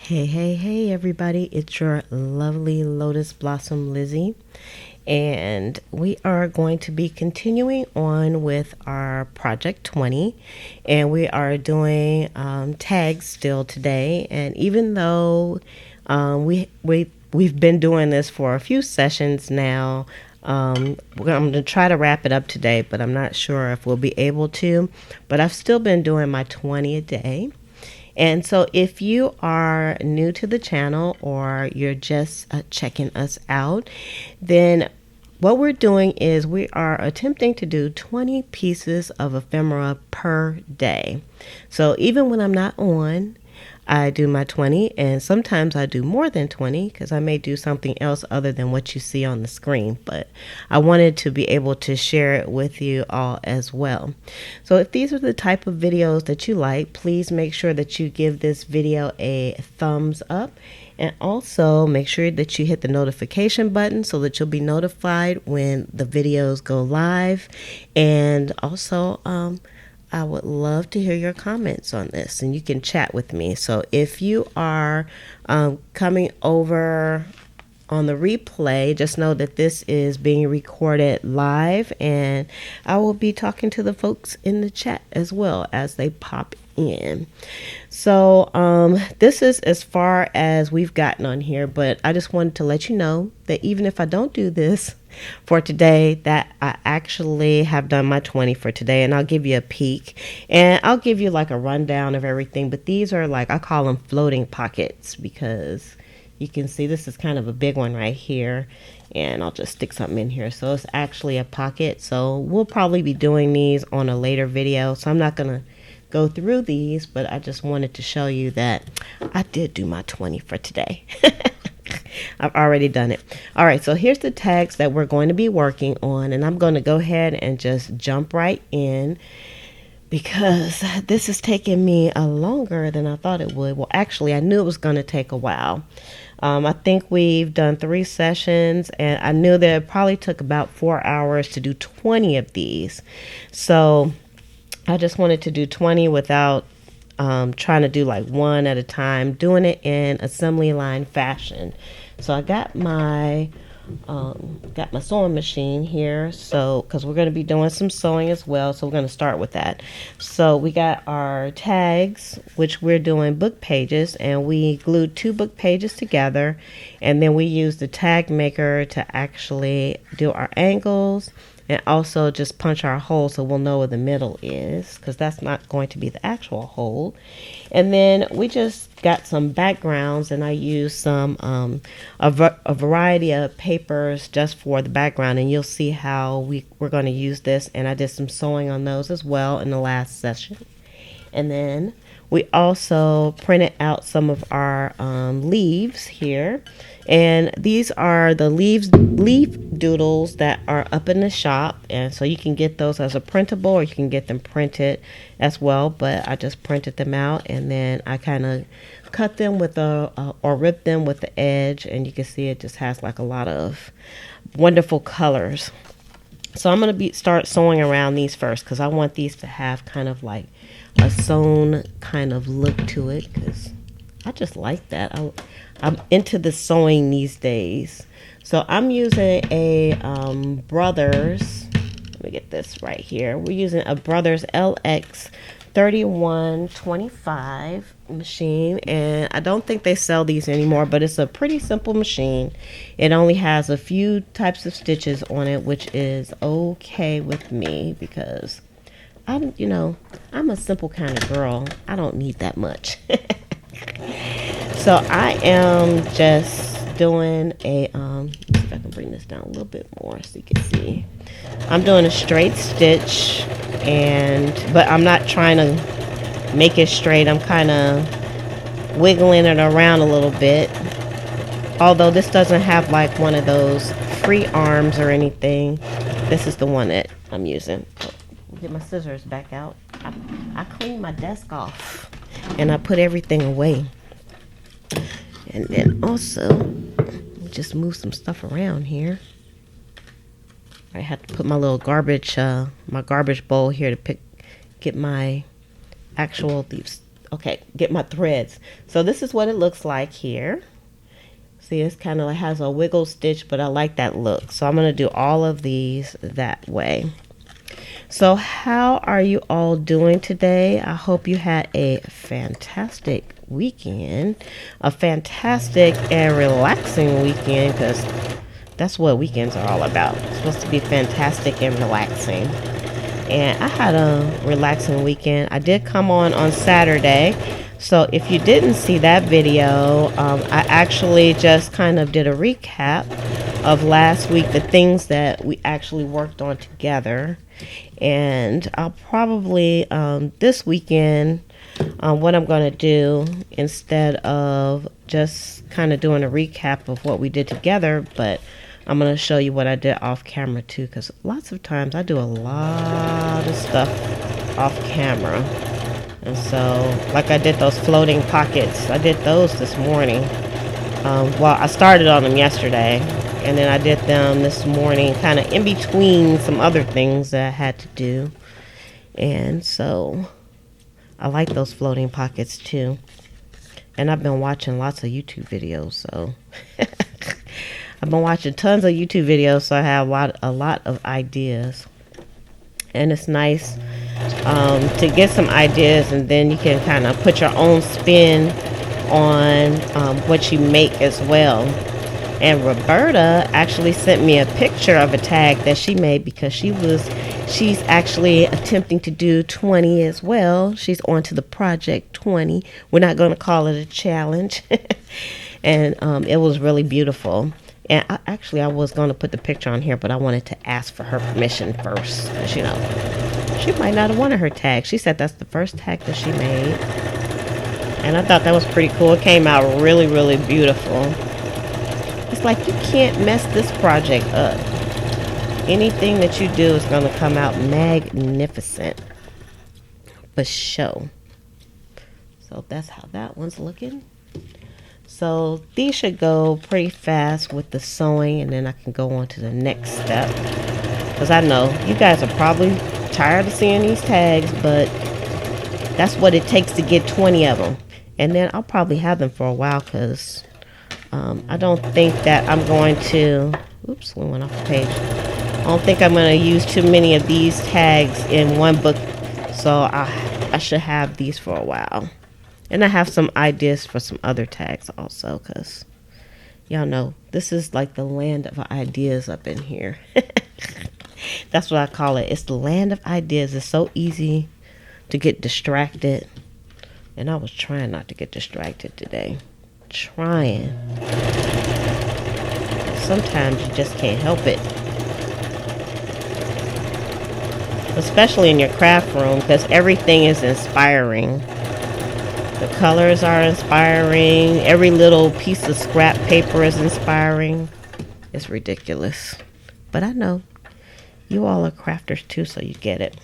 Hey, everybody. It's your lovely Lotus Blossom Lizzie. And we are going to be continuing on with our Project 20. And we are doing tags still today. And even though we've been doing this for a few sessions now, I'm going to try to wrap it up today, but I'm not sure if we'll be able to. But I've still been doing my 20 a day. And so if you are new to the channel or you're just checking us out, then what we're doing is we are attempting to do 20 pieces of ephemera per day. So even when I'm not on, I do my 20, and sometimes I do more than 20 because I may do something else other than what you see on the screen. But I wanted to be able to share it with you all as well. So if these are the type of videos that you like, please make sure that you give this video a thumbs up. And also make sure that you hit the notification button so that you'll be notified when the videos go live. And also, I would love to hear your comments on this, and you can chat with me. So if you are coming over on the replay, just know that this is being recorded live, and I will be talking to the folks in the chat as well as they pop in. So this is as far as we've gotten on here, but I just wanted to let you know that even if I don't do this for today, that I actually have done my 20 for today, and I'll give you a peek, and I'll give you like a rundown of everything. But these are like, I call them floating pockets, because you can see this is kind of a big one right here, and I'll just stick something in here. So it's actually a pocket. So we'll probably be doing these on a later video, so I'm not gonna go through these, but I just wanted to show you that I did do my 20 for today. I've already done it. All right, so here's the tags that we're going to be working on, and I'm going to go ahead and just jump right in because this is taking me longer than I thought it would. Well, actually, I knew it was going to take a while. I think we've done 3 sessions, and I knew that it probably took about 4 hours to do 20 of these. So I just wanted to do 20 without trying to do like one at a time, doing it in assembly line fashion. So I got my sewing machine here, so because we're going to be doing some sewing as well, so we're going to start with that. So we got our tags, which we're doing book pages, and we glued 2 book pages together, and then we used the tag maker to actually do our angles and also just punch our hole so we'll know where the middle is, because that's not going to be the actual hole. And then we just got some backgrounds, and I used some a variety of papers just for the background, and you'll see how we're going to use this. And I did some sewing on those as well in the last session. And then we also printed out some of our leaves here. And these are the leaf doodles that are up in the shop. And so you can get those as a printable, or you can get them printed as well. But I just printed them out, and then I kind of cut them with or rip them with the edge. And you can see it just has like a lot of wonderful colors. So I'm going to start sewing around these first, because I want these to have kind of like a sewn kind of look to it, because I just like that. I'm into the sewing these days. So I'm using a Brothers, let me get this right here. We're using a Brothers LX 3125 machine, and I don't think they sell these anymore, but it's a pretty simple machine. It only has a few types of stitches on it, which is okay with me, because I'm a simple kind of girl. I don't need that much. So I am just doing a let's see if I can bring this down a little bit more so you can see. I'm doing a straight stitch, but I'm not trying to make it straight. I'm kind of wiggling it around a little bit. Although this doesn't have like one of those free arms or anything. This is the one that I'm using. Get my scissors back out. I cleaned my desk off, and I put everything away. And then also, just move some stuff around here. I had to put my little garbage bowl here to get my actual okay, get my threads. So this is what it looks like here. See, it's kind of like has a wiggle stitch, but I like that look. So I'm going to do all of these that way. So how are you all doing today? I hope you had a fantastic weekend, a fantastic and relaxing weekend, because that's what weekends are all about. It's supposed to be fantastic and relaxing. And I had a relaxing weekend. I did come on Saturday. So if you didn't see that video, I actually just kind of did a recap of last week, the things that we actually worked on together. And I'll probably, this weekend, what I'm going to do, instead of just kind of doing a recap of what we did together, but I'm going to show you what I did off camera too, because lots of times I do a lot of stuff off camera. And so, like I did those floating pockets, I did those this morning. Well, I started on them yesterday, and then I did them this morning, kind of in between some other things that I had to do. And so, I like those floating pockets too. And I've been watching lots of YouTube videos, so I've been watching tons of YouTube videos, so I have a lot of ideas. And it's nice to get some ideas, and then you can kind of put your own spin on what you make as well. And Roberta actually sent me a picture of a tag that she made, because she's actually attempting to do 20 as well. She's on to the project 20. We're not going to call it a challenge. And it was really beautiful. And I was going to put the picture on here, but I wanted to ask for her permission first, because she might not have wanted her tag. She said that's the first tag that she made. And I thought that was pretty cool. It came out really, really beautiful. It's like you can't mess this project up. Anything that you do is going to come out magnificent. For sure. So that's how that one's looking. So these should go pretty fast with the sewing, and then I can go on to the next step. Because I know you guys are probably tired of seeing these tags, but that's what it takes to get 20 of them. And then I'll probably have them for a while, because I don't think that I'm going to, oops, we went off the page. I don't think I'm going to use too many of these tags in one book, so I should have these for a while. And I have some ideas for some other tags also, because y'all know this is like the land of ideas up in here. That's what I call it. It's the land of ideas. It's so easy to get distracted. And I was trying not to get distracted today. Trying. Sometimes you just can't help it. Especially in your craft room, because everything is inspiring. The colors are inspiring. Every little piece of scrap paper is inspiring. It's ridiculous. But I know you all are crafters too, so you get it.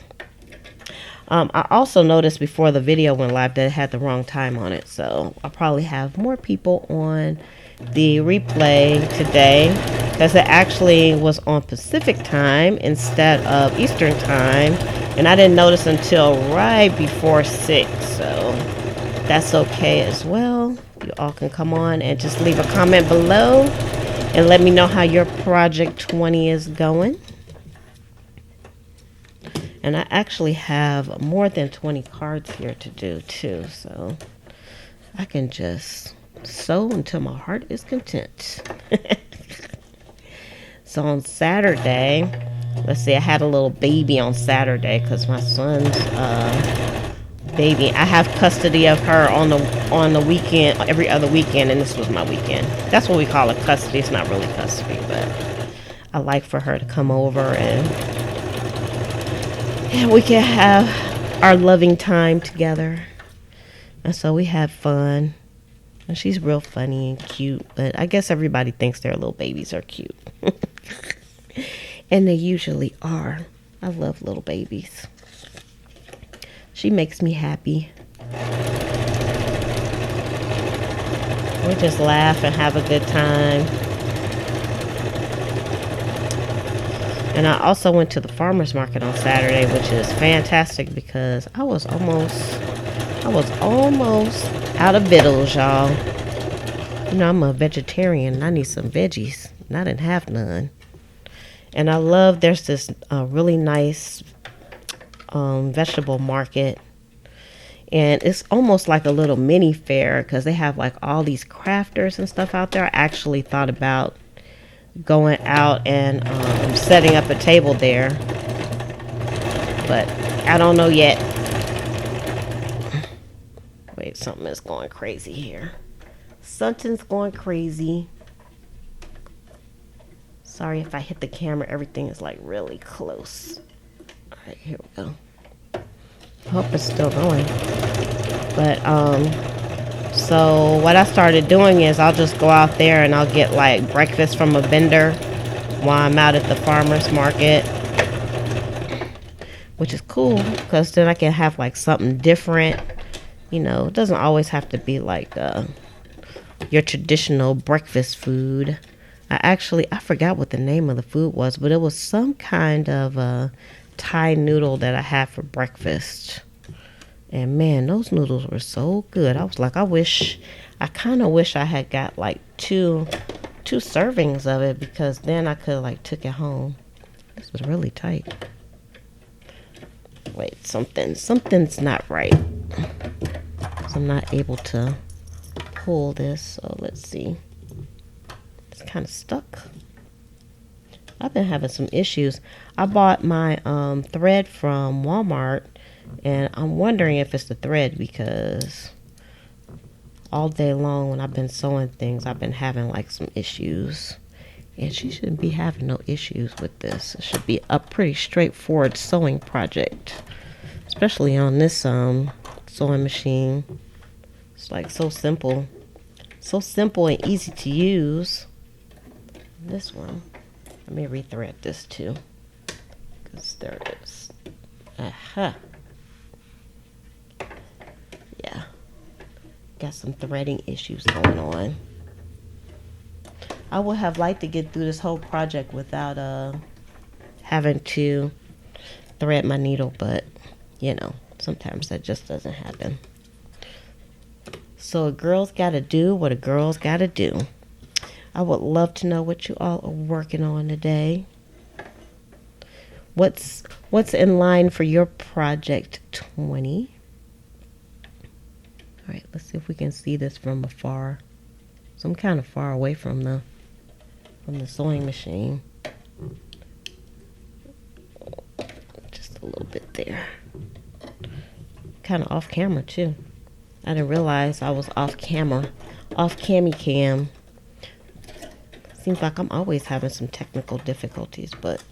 I also noticed before the video went live that it had the wrong time on it. So I'll probably have more people on the replay today, because it actually was on Pacific time instead of Eastern time. And I didn't notice until right before 6. So that's okay as well. You all can come on and just leave a comment below and let me know how your project 20 is going. And I actually have more than 20 cards here to do too, so I can just sew until my heart is content. So on Saturday, let's see, I had a little baby on Saturday, because my son's baby, I have custody of her on the weekend, every other weekend, and this was my weekend. That's what we call it, custody. It's not really custody, but I like for her to come over and we can have our loving time together. And so we had fun. And she's real funny and cute, but I guess everybody thinks their little babies are cute. And they usually are. I love little babies. She makes me happy. We just laugh and have a good time. And I also went to the farmer's market on Saturday, which is fantastic, because I was almost I was almost out of victuals, y'all. You know, I'm a vegetarian and I need some veggies. And I didn't have none. And I love, there's this really nice vegetable market. And it's almost like a little mini fair because they have like all these crafters and stuff out there. I actually thought about going out and setting up a table there. But I don't know yet. Wait, something is going crazy here. Something's going crazy. Sorry if I hit the camera. Everything is like really close. All right, here we go. I hope it's still going. But so what I started doing is I'll just go out there and I'll get like breakfast from a vendor while I'm out at the farmer's market, which is cool because then I can have like something different. You know, it doesn't always have to be like your traditional breakfast food. I forgot what the name of the food was, but it was some kind of Thai noodle that I had for breakfast. And man, those noodles were so good. I was like, I kind of wish I had got like two servings of it because then I could like took it home. This was really tight. Wait, something's not right. So I'm not able to pull this. So let's see. It's kind of stuck. I've been having some issues. I bought my thread from Walmart, and I'm wondering if it's the thread because all day long when I've been sewing things, I've been having like some issues. And she shouldn't be having no issues with this. It should be a pretty straightforward sewing project, especially on this sewing machine. It's like so simple and easy to use. This one, let me rethread this too, because there it is. Aha. Yeah, got some threading issues going on. I would have liked to get through this whole project without having to thread my needle, but you know, sometimes that just doesn't happen. So a girl's gotta do what a girl's gotta do. I would love to know what you all are working on today. What's in line for your project 20? All right, let's see if we can see this from afar. So I'm kind of far away from the sewing machine. Just a little bit there. Kind of off camera too. I didn't realize I was off camera, off cami cam. Seems like I'm always having some technical difficulties, but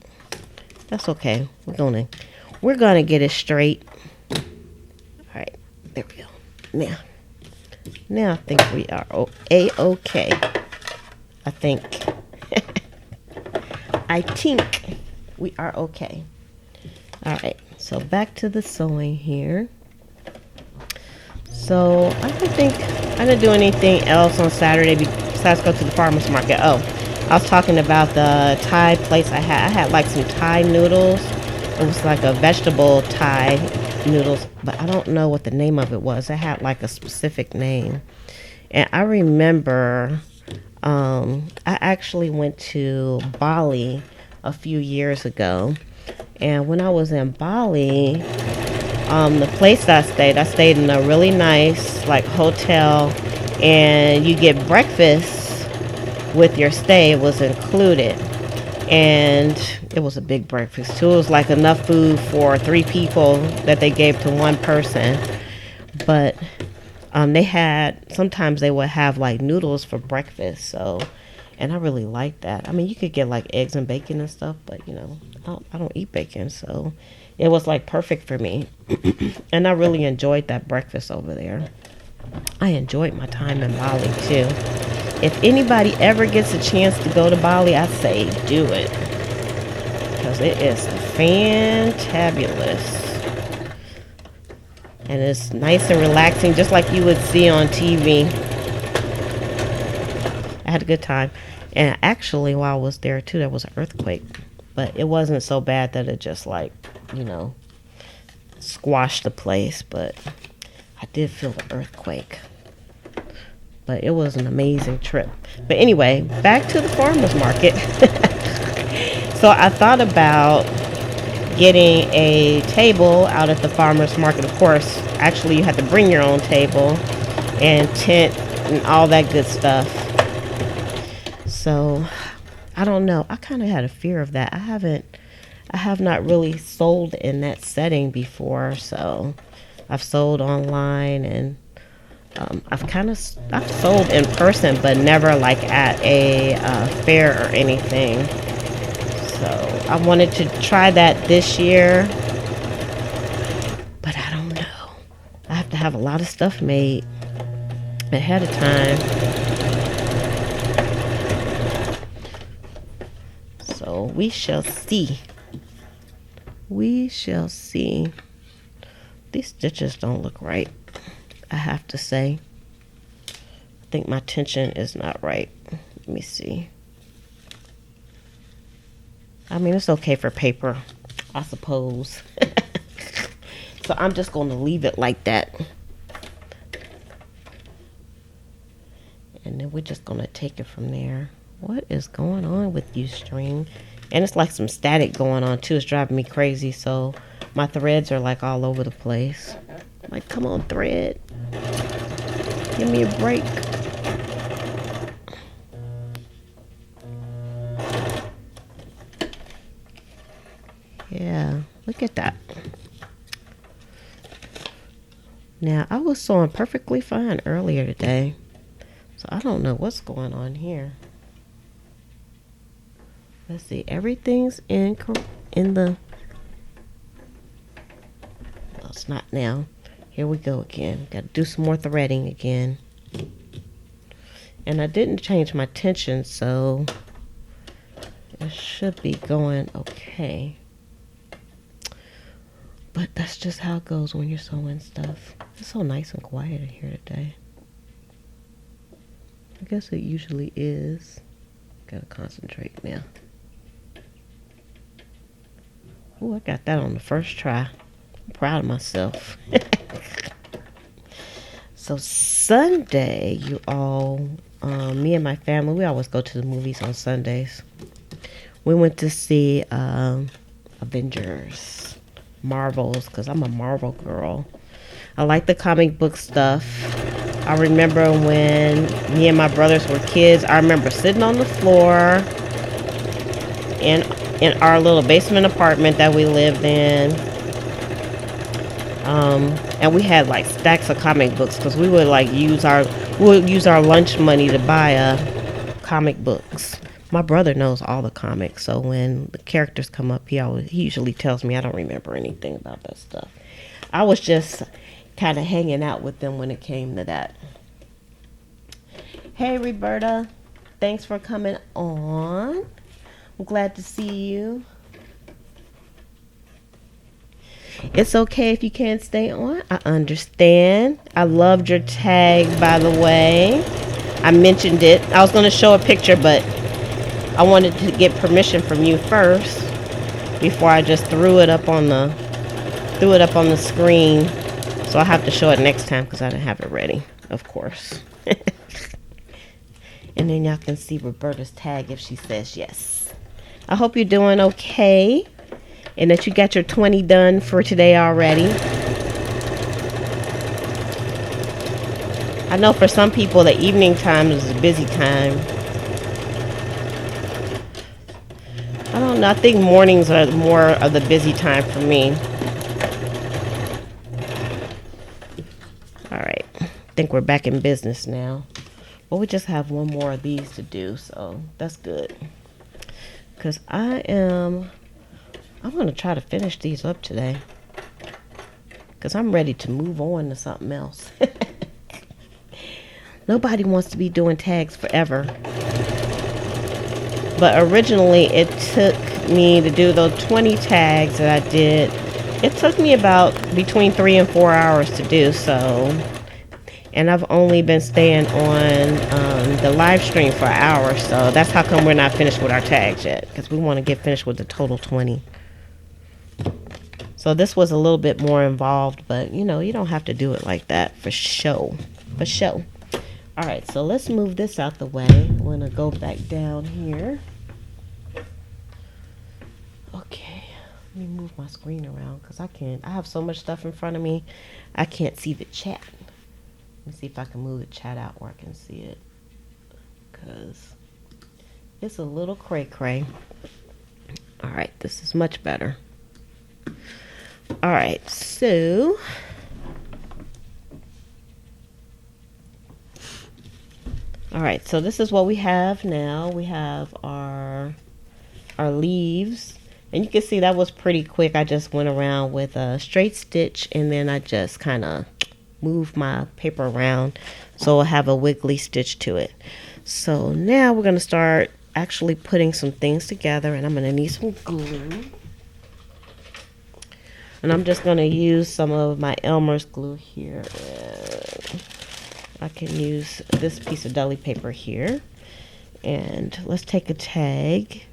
that's okay. We're gonna get it straight. All right, there we go. Now I think we are okay. I think we are okay. All right, so back to the sewing here. So I don't think I didn't do anything else on Saturday besides go to the farmer's market. Oh, I was talking about the Thai place I had. I had like some Thai noodles. It was like a vegetable Thai noodles, but I don't know what the name of it was. It had like a specific name. And I remember I actually went to Bali a few years ago. And when I was in Bali, the place that I stayed in a really nice like hotel, and you get breakfast with your stay. It was included, and it was a big breakfast too. It was like enough food for 3 people that they gave to one person. But sometimes they would have like noodles for breakfast, so, and I really liked that. I mean, you could get like eggs and bacon and stuff, but you know, I don't eat bacon, so it was like perfect for me. And I really enjoyed that breakfast over there. I enjoyed my time in Bali too. If anybody ever gets a chance to go to Bali, I say do it, because it is fantabulous. And it's nice and relaxing, just like you would see on TV. I had a good time. And actually, while I was there too, there was an earthquake. But it wasn't so bad that it just like, you know, squashed the place. But I I did feel the earthquake. But it was an amazing trip. But anyway, back to the farmer's market. So I thought about getting a table out at the farmer's market. Of course, actually you have to bring your own table and tent and all that good stuff. So I don't know. I kind of had a fear of that. I have not really sold in that setting before. So I've sold online, and I've sold in person, but never like at a fair or anything. So I wanted to try that this year, but I don't know. I have to have a lot of stuff made ahead of time. So we shall see. We shall see. These stitches don't look right, I have to say. I think my tension is not right. Let me see. I mean, it's okay for paper, I suppose. So I'm just going to leave it like that. And then we're just going to take it from there. What is going on with you, string? And it's like some static going on too. It's driving me crazy. So my threads are like all over the place. I'm like, come on, thread. Give me a break. Yeah, look at that. Now, I was sewing perfectly fine earlier today. So I don't know what's going on here. Let's see. Everything's in the... Well, it's not now. Here we go again. Got to do some more threading again. And I didn't change my tension, so it should be going okay. But that's just how it goes when you're sewing stuff. It's so nice and quiet in here today. I guess it usually is. Gotta concentrate now. Oh, I got that on the first try. I'm proud of myself. So Sunday, you all, me and my family, we always go to the movies on Sundays. We went to see Avengers. Marvels, because I'm a Marvel girl. I like the comic book stuff. I remember when me and my brothers were kids, I remember sitting on the floor in our little basement apartment that we lived in. And we had like stacks of comic books because we would like use our lunch money to buy comic books. My brother knows all the comics, so when the characters come up, he usually tells me I don't remember anything about that stuff. I was just kind of hanging out with them when it came to that. Hey, Roberta, thanks for coming on. I'm glad to see you. It's okay if you can't stay on. I understand. I loved your tag, by the way. I mentioned it. I was going to show a picture, but I wanted to get permission from you first before I just threw it up on the screen. So I have to show it next time because I didn't have it ready, of course. And then y'all can see Roberta's tag if she says yes. I hope you're doing okay and that you got your 20 done for today already. I know for some people the evening time is a busy time. I don't know. I think mornings are more of the busy time for me. All right. I think we're back in business now. Well, we just have one more of these to do, so that's good. Because I'm going to try to finish these up today. Because I'm ready to move on to something else. Nobody wants to be doing tags forever. But originally, it took me to do those 20 tags that I did. It took me about between 3 and 4 hours to do so. And I've only been staying on the live stream for an hour. So that's how come we're not finished with our tags yet. Because we want to get finished with the total 20. So this was a little bit more involved, but you know, you don't have to do it like that for show. For show. All right, so let's move this out the way. I'm gonna go back down here. Okay, let me move my screen around because I have so much stuff in front of me, I can't see the chat. Let me see if I can move the chat out where I can see it, because it's a little cray-cray. All right, this is much better. All right, so this is what we have now. We have our leaves, and you can see that was pretty quick. I just went around with a straight stitch, and then I just kind of moved my paper around so I'll have a wiggly stitch to it. So now we're going to start actually putting some things together, and I'm going to need some glue. And I'm just going to use some of my Elmer's glue here. I can use this piece of deli paper here. And let's take a tag.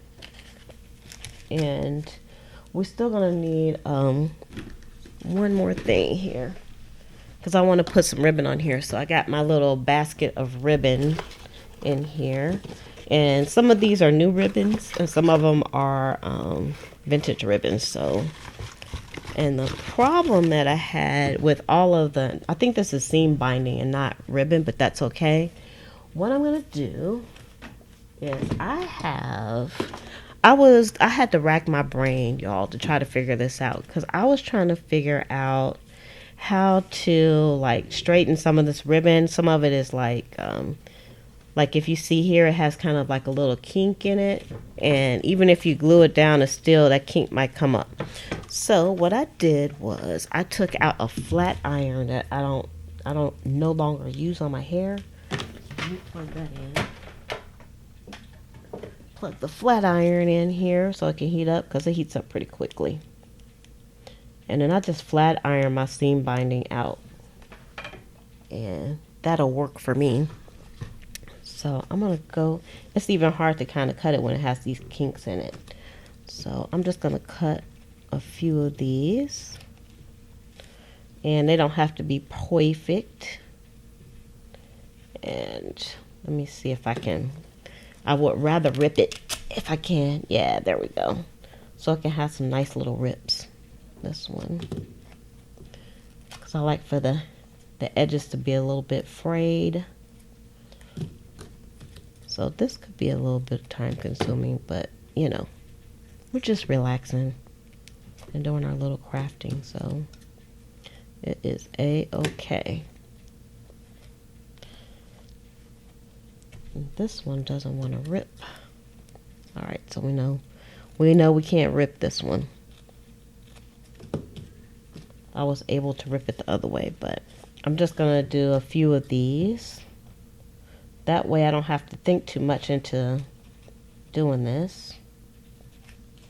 And we're still going to need one more thing here, because I want to put some ribbon on here. So I got my little basket of ribbon in here. And some of these are new ribbons, and some of them are vintage ribbons. So, and the problem that I had with all of I think this is seam binding and not ribbon, but that's okay. What I'm going to do is I had to rack my brain, y'all, to try to figure this out, because I was trying to figure out how to like straighten some of this ribbon. Some of it is like if you see here, it has kind of like a little kink in it, and even if you glue it down, it's still, that kink might come up. So what I did was I took out a flat iron that I don't no longer use on my hair. Let me plug that in. Plug the flat iron in here so it can heat up, because it heats up pretty quickly. And then I just flat iron my seam binding out, and that'll work for me. So I'm gonna go, it's even hard to kind of cut it when it has these kinks in it. So I'm just gonna cut a few of these, and they don't have to be perfect. And let me see if I can, I would rather rip it if I can. Yeah, there we go. So it can have some nice little rips. This one, because I like for the edges to be a little bit frayed. So this could be a little bit time consuming, but you know, we're just relaxing and doing our little crafting, so it is a-okay. This one doesn't want to rip. All right, so we know we can't rip this one. I was able to rip it the other way, but I'm just gonna do a few of these. That way I don't have to think too much into doing this.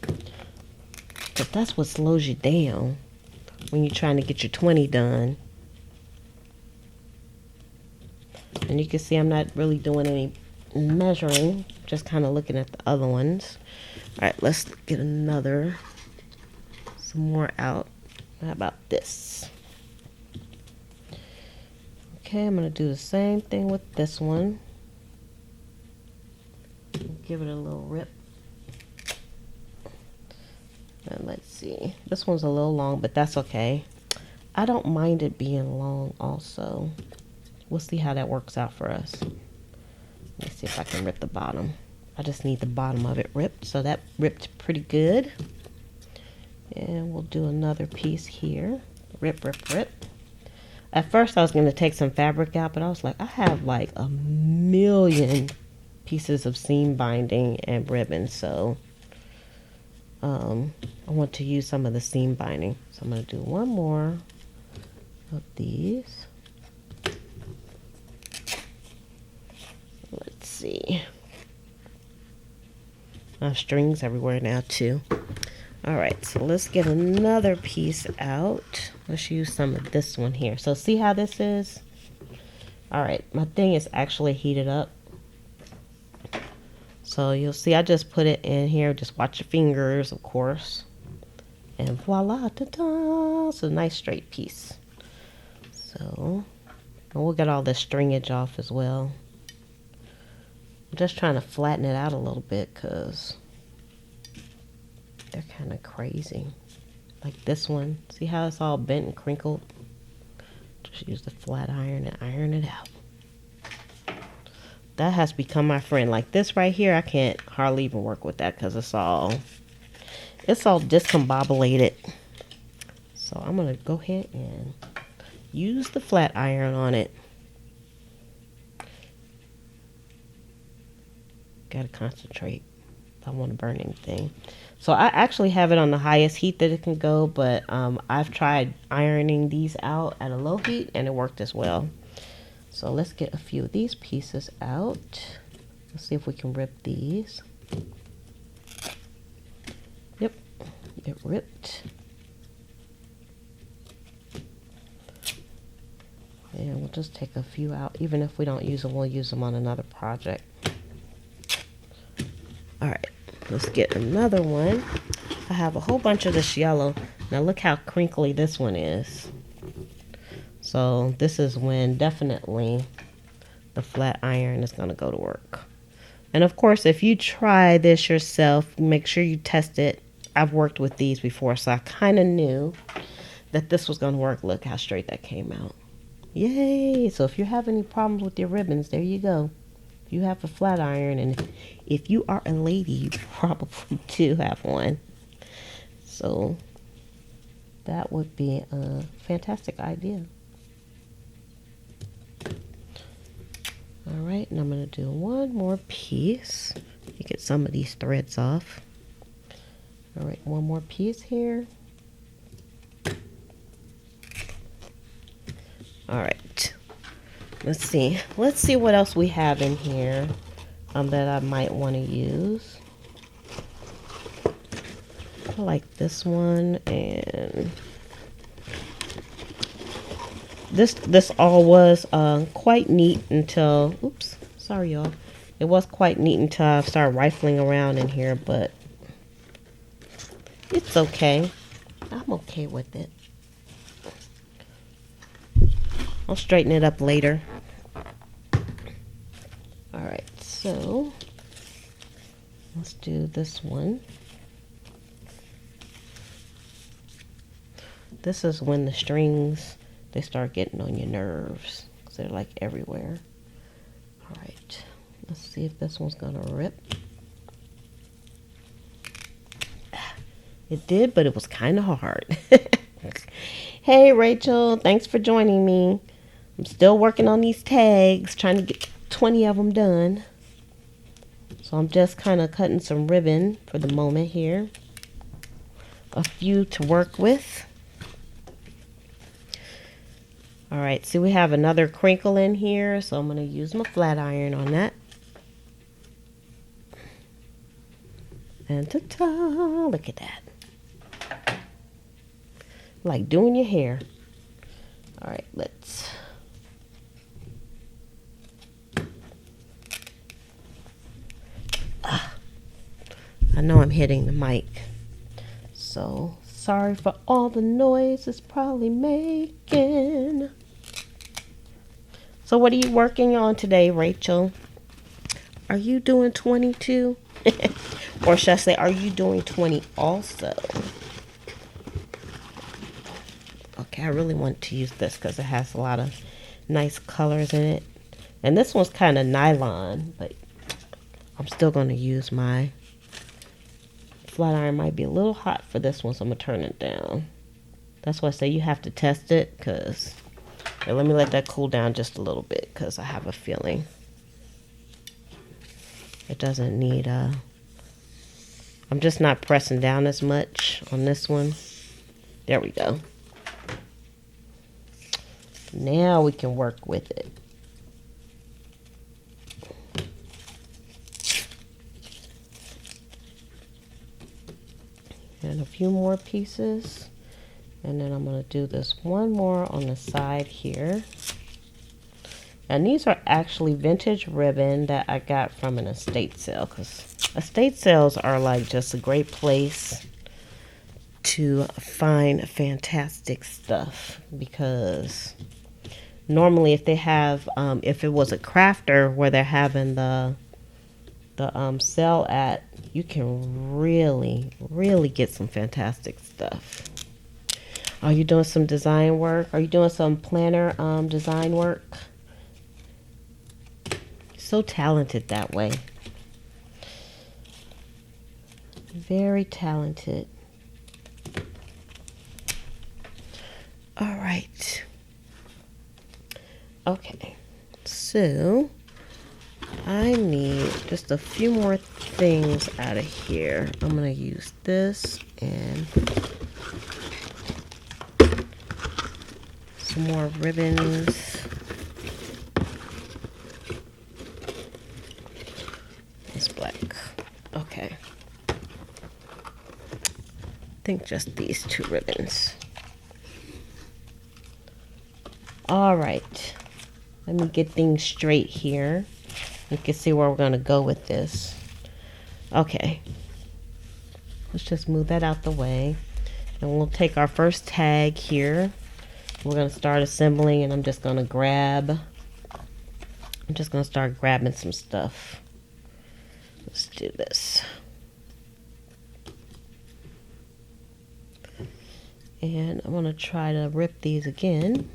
But that's what slows you down when you're trying to get your 20 done. And you can see I'm not really doing any measuring, just kind of looking at the other ones. All right, let's get some more out. How about this? Okay, I'm going to do the same thing with this one. Give it a little rip. And let's see. This one's a little long, but that's okay. I don't mind it being long also. We'll see how that works out for us. Let me see if I can rip the bottom. I just need the bottom of it ripped. So that ripped pretty good. And we'll do another piece here. Rip, rip, rip. At first I was going to take some fabric out, but I was like, I have like a million pieces of seam binding and ribbon, so I want to use some of the seam binding. So I'm going to do one more of these. Let's see. I have strings everywhere now too. All right, so let's get another piece out. Let's use some of this one here. So see how this is? All right, my thing is actually heated up. So you'll see I just put it in here. Just watch your fingers, of course. And voila, ta-da! It's a nice straight piece. So, and we'll get all this stringage off as well. I'm just trying to flatten it out a little bit because they're kind of crazy. Like this one. See how it's all bent and crinkled? Just use the flat iron and iron it out. That has become my friend. Like this right here, I can't hardly even work with that because it's all discombobulated. So I'm going to go ahead and use the flat iron on it. Gotta concentrate. I don't want to burn anything. So I actually have it on the highest heat that it can go, but I've tried ironing these out at a low heat and it worked as well. So let's get a few of these pieces out. Let's see if we can rip these. Yep, it ripped. And we'll just take a few out. Even if we don't use them, we'll use them on another project. Alright, let's get another one. I have a whole bunch of this yellow. Now look how crinkly this one is. So this is when definitely the flat iron is going to go to work. And of course, if you try this yourself, make sure you test it. I've worked with these before, so I kind of knew that this was going to work. Look how straight that came out. Yay! So if you have any problems with your ribbons, there you go. You have a flat iron, and if you are a lady, you probably do have one. So that would be a fantastic idea. All right, and I'm going to do one more piece. You get some of these threads off. All right, one more piece here. All right. Let's see what else we have in here that I might want to use. I like this one, and this all was quite neat until, oops, sorry y'all. It was quite neat until I started rifling around in here, but it's okay. I'm okay with it. I'll straighten it up later. Alright, so let's do this one. This is when the strings, they start getting on your nerves, because they're like everywhere. Alright, let's see if this one's gonna rip. It did, but it was kind of hard. Hey Rachel, thanks for joining me. I'm still working on these tags, trying to get 20 of them done. So I'm just kind of cutting some ribbon for the moment here. A few to work with. Alright, see we have another crinkle in here, so I'm going to use my flat iron on that. And ta-ta! Look at that. Like doing your hair. Alright, let's... I know I'm hitting the mic. So, sorry for all the noise it's probably making. So what are you working on today, Rachel? Are you doing 22? Or should I say, are you doing 20 also? Okay, I really want to use this because it has a lot of nice colors in it. And this one's kind of nylon, but I'm still going to use my flat iron. Might be a little hot for this one, so I'm going to turn it down. That's why I say you have to test it, because... let me let that cool down just a little bit, because I have a feeling it doesn't need I'm just not pressing down as much on this one. There we go. Now we can work with it. And a few more pieces. And then I'm going to do this one more on the side here. And these are actually vintage ribbon that I got from an estate sale, because estate sales are like just a great place to find fantastic stuff, because normally if they have if it was a crafter where they're having the sale at, you can really get some fantastic stuff. Are you doing some design work? Are you doing some planner design work? So talented that way. Very talented. All right. Okay. So I need just a few more things out of here. I'm going to use this and some more ribbons. It's black. Okay. I think just these 2 ribbons. All right. Let me get things straight here. You can see where we're going to go with this. Okay. Let's just move that out the way. And we'll take our first tag here. We're going to start assembling, and I'm just going to start grabbing some stuff. Let's do this. And I'm going to try to rip these again,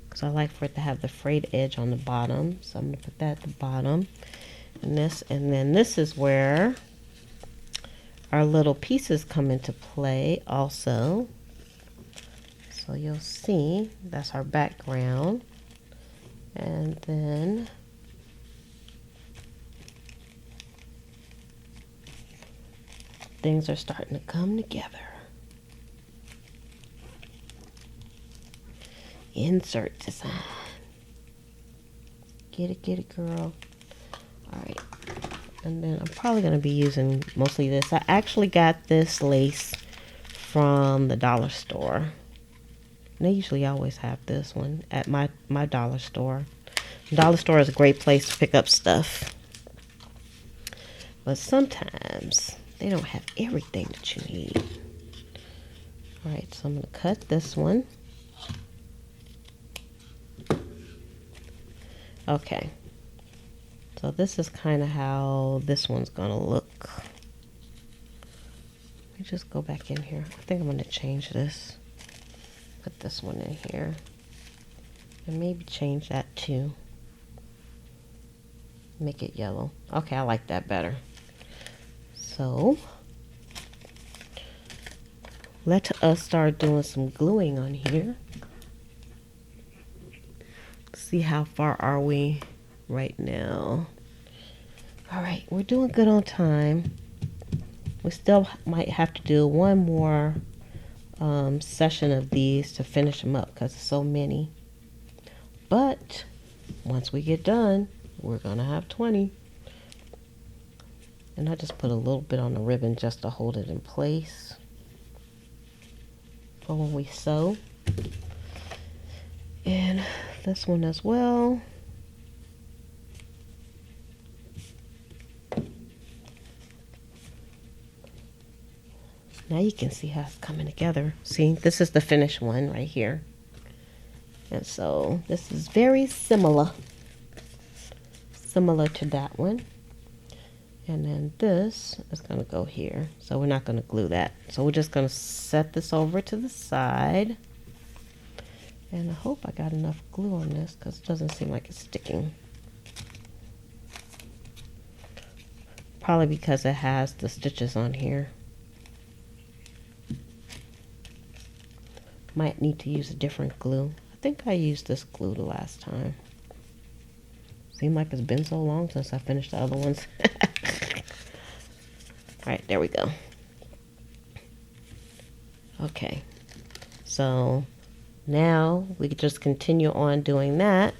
because I like for it to have the frayed edge on the bottom. So I'm going to put that at the bottom. And then this is where our little pieces come into play also. So you'll see that's our background. And then things are starting to come together. Insert design. Get it, girl. All right. And then I'm probably going to be using mostly this. I actually got this lace from the dollar store. And they usually always have this one at my dollar store. The dollar store is a great place to pick up stuff. But sometimes they don't have everything that you need. All right, so I'm going to cut this one. Okay. So this is kind of how this one's going to look. Let me just go back in here. I think I'm going to change this. Put this one in here. And maybe change that too. Make it yellow. Okay, I like that better. So let us start doing some gluing on here. See how far are we right now. All right, we're doing good on time. We still might have to do one more session of these to finish them up, because there's so many. But once we get done, we're gonna have 20. And I just put a little bit on the ribbon just to hold it in place for when we sew. And this one as well. Now you can see how it's coming together. See, this is the finished one right here. And so this is very similar to that one. And then this is going to go here. So we're not going to glue that. So we're just going to set this over to the side. And I hope I got enough glue on this, because it doesn't seem like it's sticking. Probably because it has the stitches on here. Might need to use a different glue. I think I used this glue the last time. Seems like it's been so long since I finished the other ones. Alright, there we go. Okay. So now we could just continue on doing that.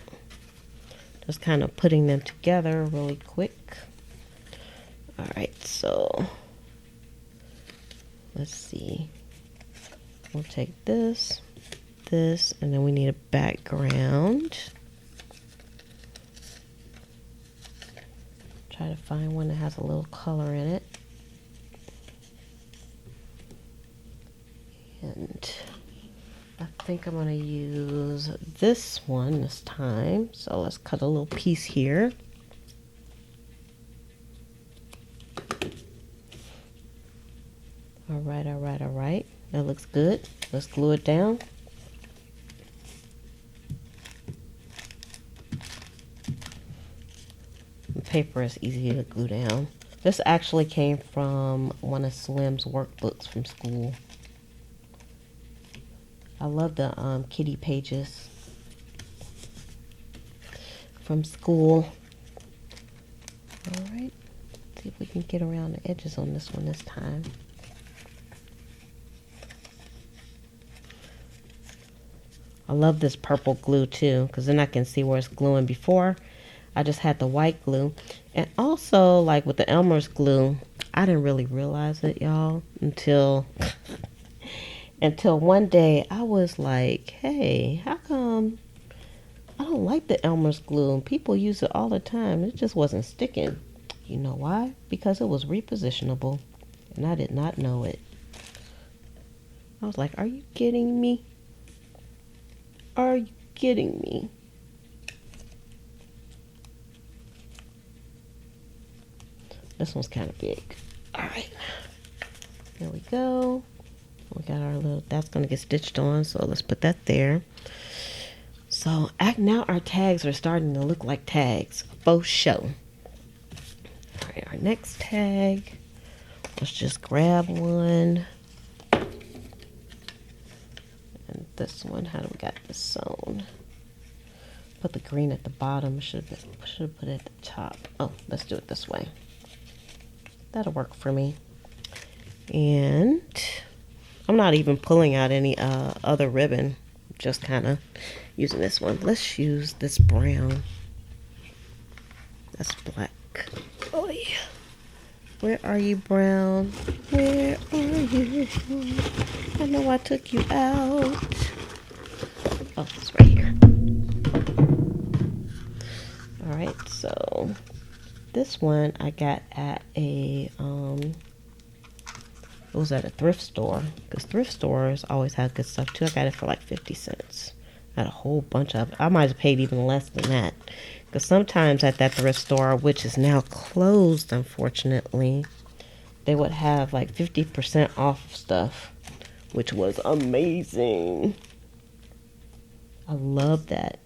Just kind of putting them together really quick. Alright, so let's see. We'll take this, and then we need a background. Try to find one that has a little color in it. think I'm going to use this one this time. So let's cut a little piece here. All right, all right, all right. That looks good. Let's glue it down. The paper is easy to glue down. This actually came from one of Slim's workbooks from school. I love the kitty pages from school. All right, see if we can get around the edges on this one this time. I love this purple glue too, because then I can see where it's gluing. Before I just had the white glue. And also, like with the Elmer's glue, I didn't really realize it, y'all, until one day I was like, hey, how come I don't like the Elmer's glue? People use it all the time. It just wasn't sticking. You know why? Because it was repositionable, and I did not know it. I was like, are you kidding me? Are you kidding me? This one's kind of big. All right, there we go. We got our little, that's going to get stitched on, so let's put that there. So now our tags are starting to look like tags, faux show. All right, our next tag, let's just grab one. And this one, how do we got this sewn? Put the green at the bottom. Should have put it at the top. Oh, let's do it this way. That'll work for me. And I'm not even pulling out any other ribbon. Just kind of using this one. Let's use this brown. That's black. Oh yeah. Where are you, brown? Where are you? I know I took you out. Oh, it's right here. All right, so this one I got at a it was at a thrift store, because thrift stores always have good stuff too. I got it for like 50 cents. I had a whole bunch of it. I might have paid even less than that, because sometimes at that thrift store, which is now closed unfortunately, they would have like 50% off stuff, which was amazing. I love that.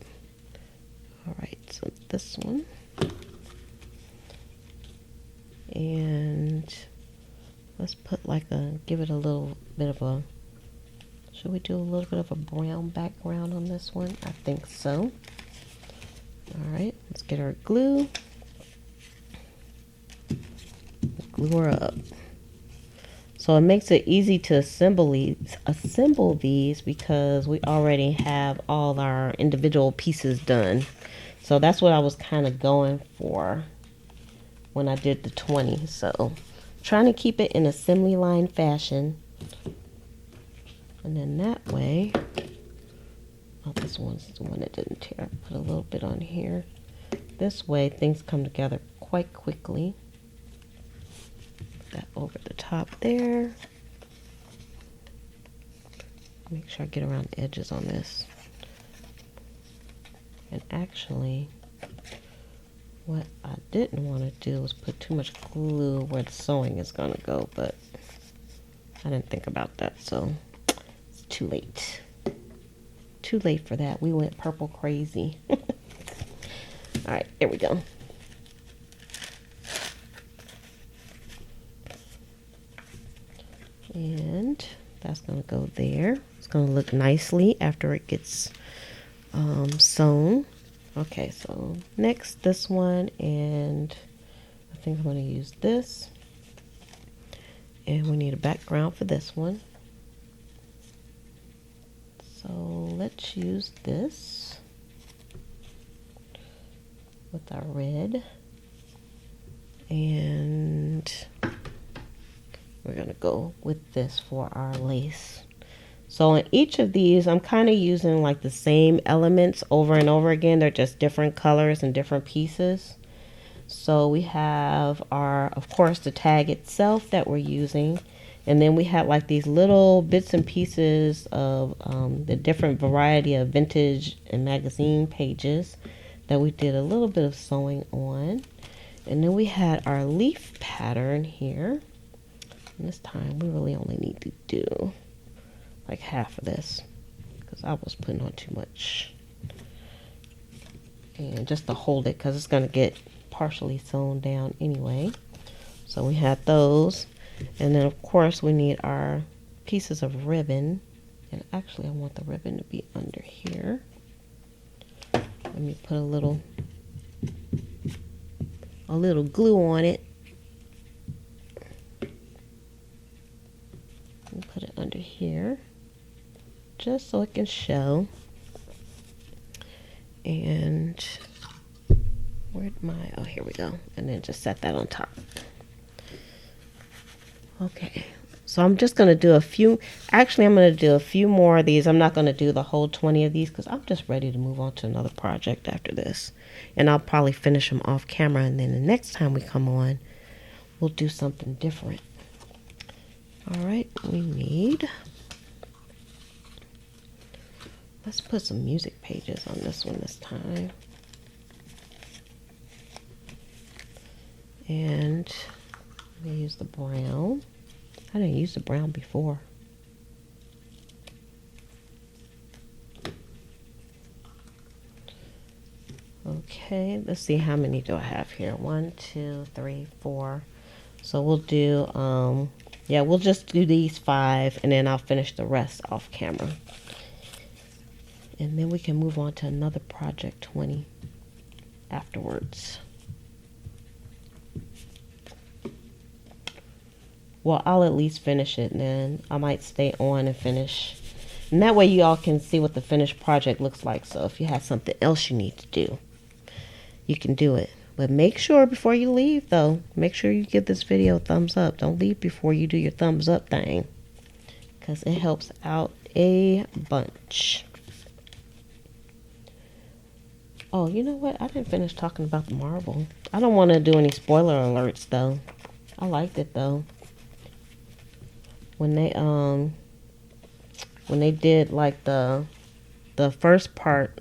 All right, so this one, and let's put like give it a little bit of a, should we do a little bit of a brown background on this one? I think so. All right, let's get our glue. Glue her up. So it makes it easy to assemble these because we already have all our individual pieces done. So that's what I was kind of going for when I did the 20. So trying to keep it in assembly line fashion. And then that way, oh, this one's the one that didn't tear. Put a little bit on here. This way things come together quite quickly. Put that over the top there. Make sure I get around the edges on this. And actually, what I didn't want to do was put too much glue where the sewing is going to go, but I didn't think about that, so it's too late. Too late for that. We went purple crazy. All right, here we go. And that's going to go there. It's going to look nicely after it gets sewn. Okay, so next this one, and I think I'm going to use this, and we need a background for this one, so let's use this with our red, and we're going to go with this for our lace. So in each of these, I'm kind of using like the same elements over and over again. They're just different colors and different pieces. So we have our, of course, the tag itself that we're using. And then we had like these little bits and pieces of the different variety of vintage and magazine pages that we did a little bit of sewing on. And then we had our leaf pattern here. And this time we really only need to do like half of this because I was putting on too much. And just to hold it because it's going to get partially sewn down anyway. So we had those. And then of course we need our pieces of ribbon. And actually I want the ribbon to be under here. Let me put a little glue on it. And put it under here just so it can show. And where'd my, oh, here we go. And then just set that on top. Okay, so I'm just going to do a few, actually I'm going to do a few more of these. I'm not going to do the whole 20 of these because I'm just ready to move on to another project after this. And I'll probably finish them off camera, and then the next time we come on, we'll do something different. All right, we need, let's put some music pages on this one this time. And I'm going to use the brown. I didn't use the brown before. Okay, let's see, how many do I have here? 1, 2, 3, 4. So we'll do, yeah, we'll just do these 5, and then I'll finish the rest off camera. And then we can move on to another project 20 afterwards. Well, I'll at least finish it, and then I might stay on and finish. And that way you all can see what the finished project looks like. So if you have something else you need to do, you can do it. But make sure before you leave, though, make sure you give this video a thumbs up. Don't leave before you do your thumbs up thing, because it helps out a bunch. Oh, you know what? I didn't finish talking about the marble. I don't want to do any spoiler alerts, though. I liked it, though. When they did like the first part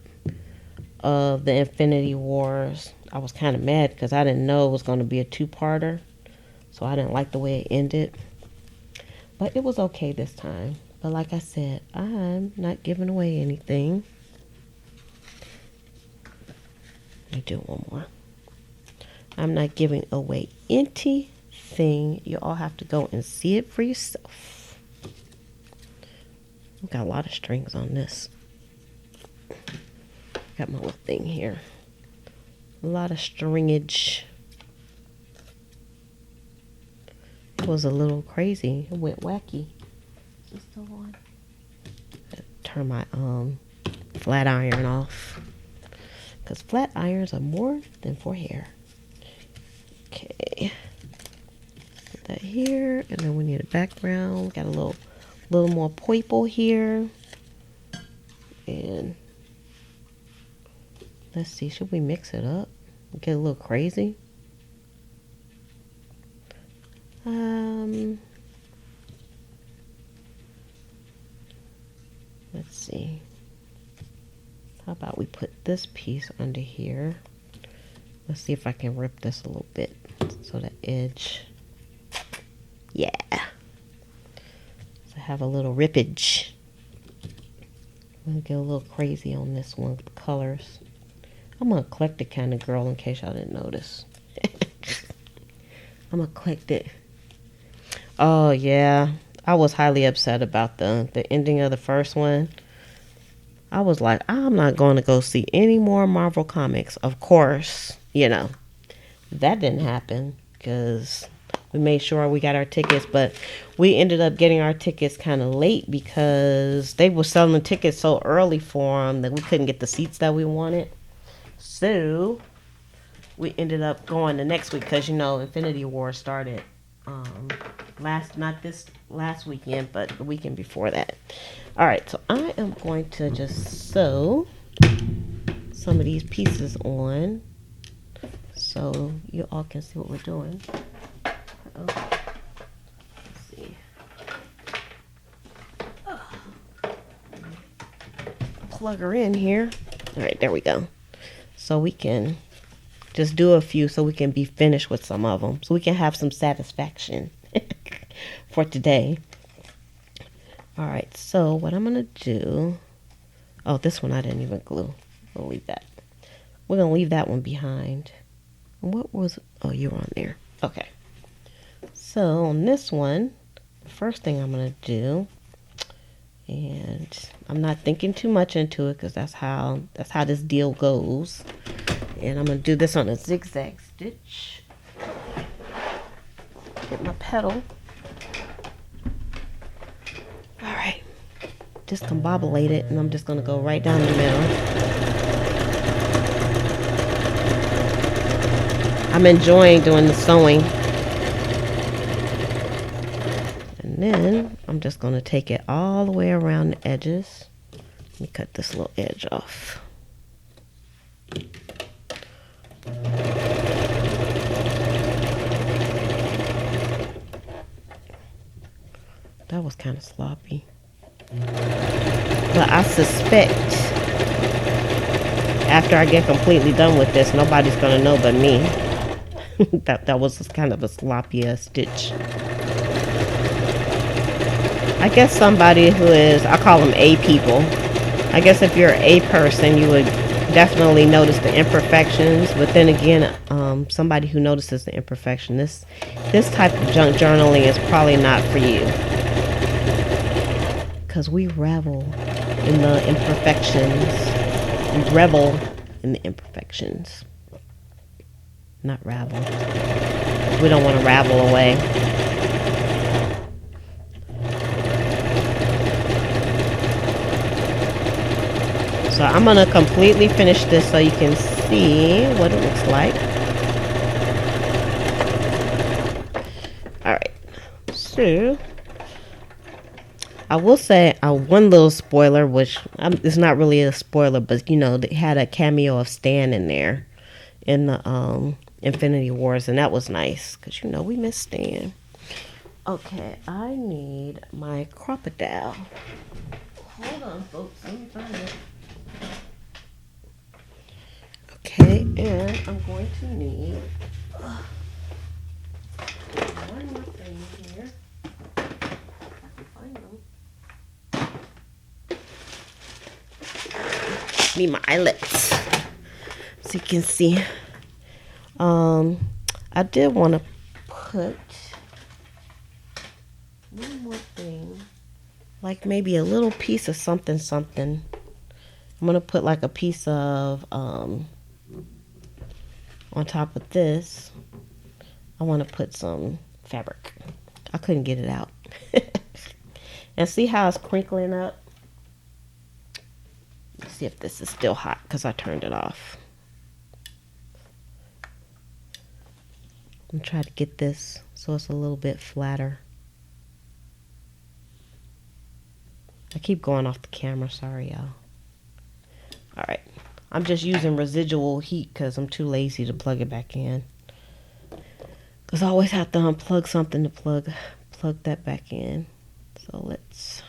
of the Infinity Wars, I was kind of mad because I didn't know it was going to be a 2-parter, so I didn't like the way it ended. But it was okay this time. But like I said, I'm not giving away anything. Let me do one more. I'm not giving away anything. You all have to go and see it for yourself. I've got a lot of strings on this. Got my little thing here. A lot of stringage. It was a little crazy. It went wacky. Is it still on? Turn my flat iron off, because flat irons are more than for hair. Okay. That here, and then we need a background. Got a little more purple here, and let's see, should we mix it up, get a little crazy? Let's see, how about we put this piece under here. Let's see if I can rip this a little bit so the edge, yeah, so have a little rippage. I'm gonna get a little crazy on this one with the colors. I'm an eclectic kind of girl, in case y'all didn't notice. I'm eclectic. Oh yeah, I was highly upset about the ending of the first one. I was like, I'm not going to go see any more Marvel comics. Of course, you know, that didn't happen because we made sure we got our tickets, but we ended up getting our tickets kind of late because they were selling the tickets so early for them that we couldn't get the seats that we wanted. So we ended up going the next week because, you know, Infinity War started not this last weekend, but the weekend before that. All right, so I am going to just sew some of these pieces on so you all can see what we're doing. Let's see. plug her in here. All right, there we go. So we can just do a few so we can be finished with some of them. So we can have some satisfaction for today. All right, so what I'm going to do... Oh, this one I didn't even glue. We'll leave that. We're going to leave that one behind. What was... Oh, you were on there. Okay. So on this one, the first thing I'm going to do... And I'm not thinking too much into it because that's how this deal goes. And I'm going to do this on a zigzag stitch. Get my petal. All right. Discombobulate it, and I'm just going to go right down the middle. I'm enjoying doing the sewing. And then I'm just going to take it all the way around the edges. Let me cut this little edge off. That was kind of sloppy. But I suspect after I get completely done with this, nobody's going to know but me. that was just kind of a sloppy stitch. I guess somebody who is, I call them A people. I guess if you're a person, you would definitely notice the imperfections. But then again, somebody who notices the imperfection, this type of junk journaling is probably not for you. Because we revel in the imperfections. We revel in the imperfections. Not ravel. We don't want to ravel away. So I'm going to completely finish this so you can see what it looks like. Alright. So, I will say one little spoiler, which it's not really a spoiler, but you know, they had a cameo of Stan in there in the Infinity Wars, and that was nice because you know we miss Stan. Okay, I need my crocodile. Hold on, folks. Let me find it. Okay, and I'm going to need one more thing here. If I can find them. Need my eyelets, so you can see. I did want to put one more thing, like maybe a little piece of something. I'm gonna put like a piece of on top of this. I want to put some fabric. I couldn't get it out. And see how it's crinkling up? Let's see if this is still hot because I turned it off. I'm trying to get this so it's a little bit flatter. I keep going off the camera, sorry y'all. Alright, I'm just using residual heat because I'm too lazy to plug it back in. Because I always have to unplug something to plug that back in. So let's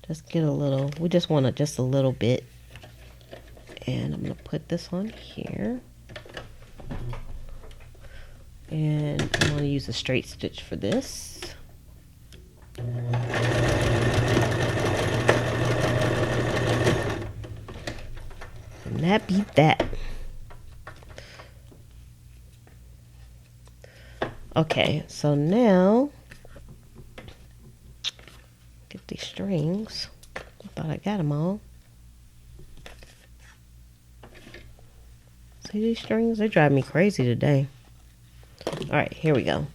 just get a little, we just want just a little bit. And I'm going to put this on here. And I'm going to use a straight stitch for this. And that beat that. Okay, so now get these strings. I thought I got them all. See these strings? They drive me crazy today. Alright, here we go.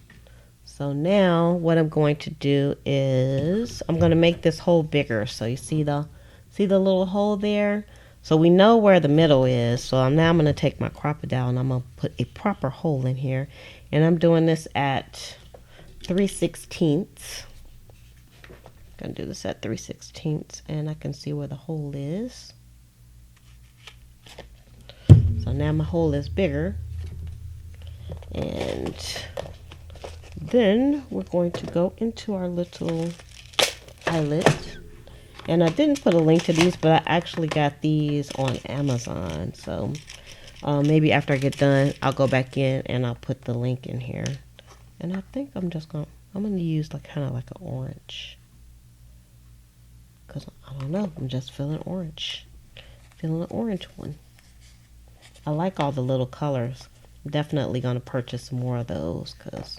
So now what I'm going to do is I'm going to make this hole bigger. So you see the little hole there? So we know where the middle is. So now I'm going to take my crocodile and I'm going to put a proper hole in here. And I'm doing this at 3/16. I'm going to do this at 3/16 and I can see where the hole is. So now my hole is bigger. And then we're going to go into our little eyelet And I didn't put a link to these, but I actually got these on Amazon. So maybe after I get done, I'll go back in and I'll put the link in here. And I think I'm gonna use like kind of like an orange. Cause I don't know, I'm just feeling orange. Feeling an orange one. I like all the little colors. I'm definitely gonna purchase some more of those because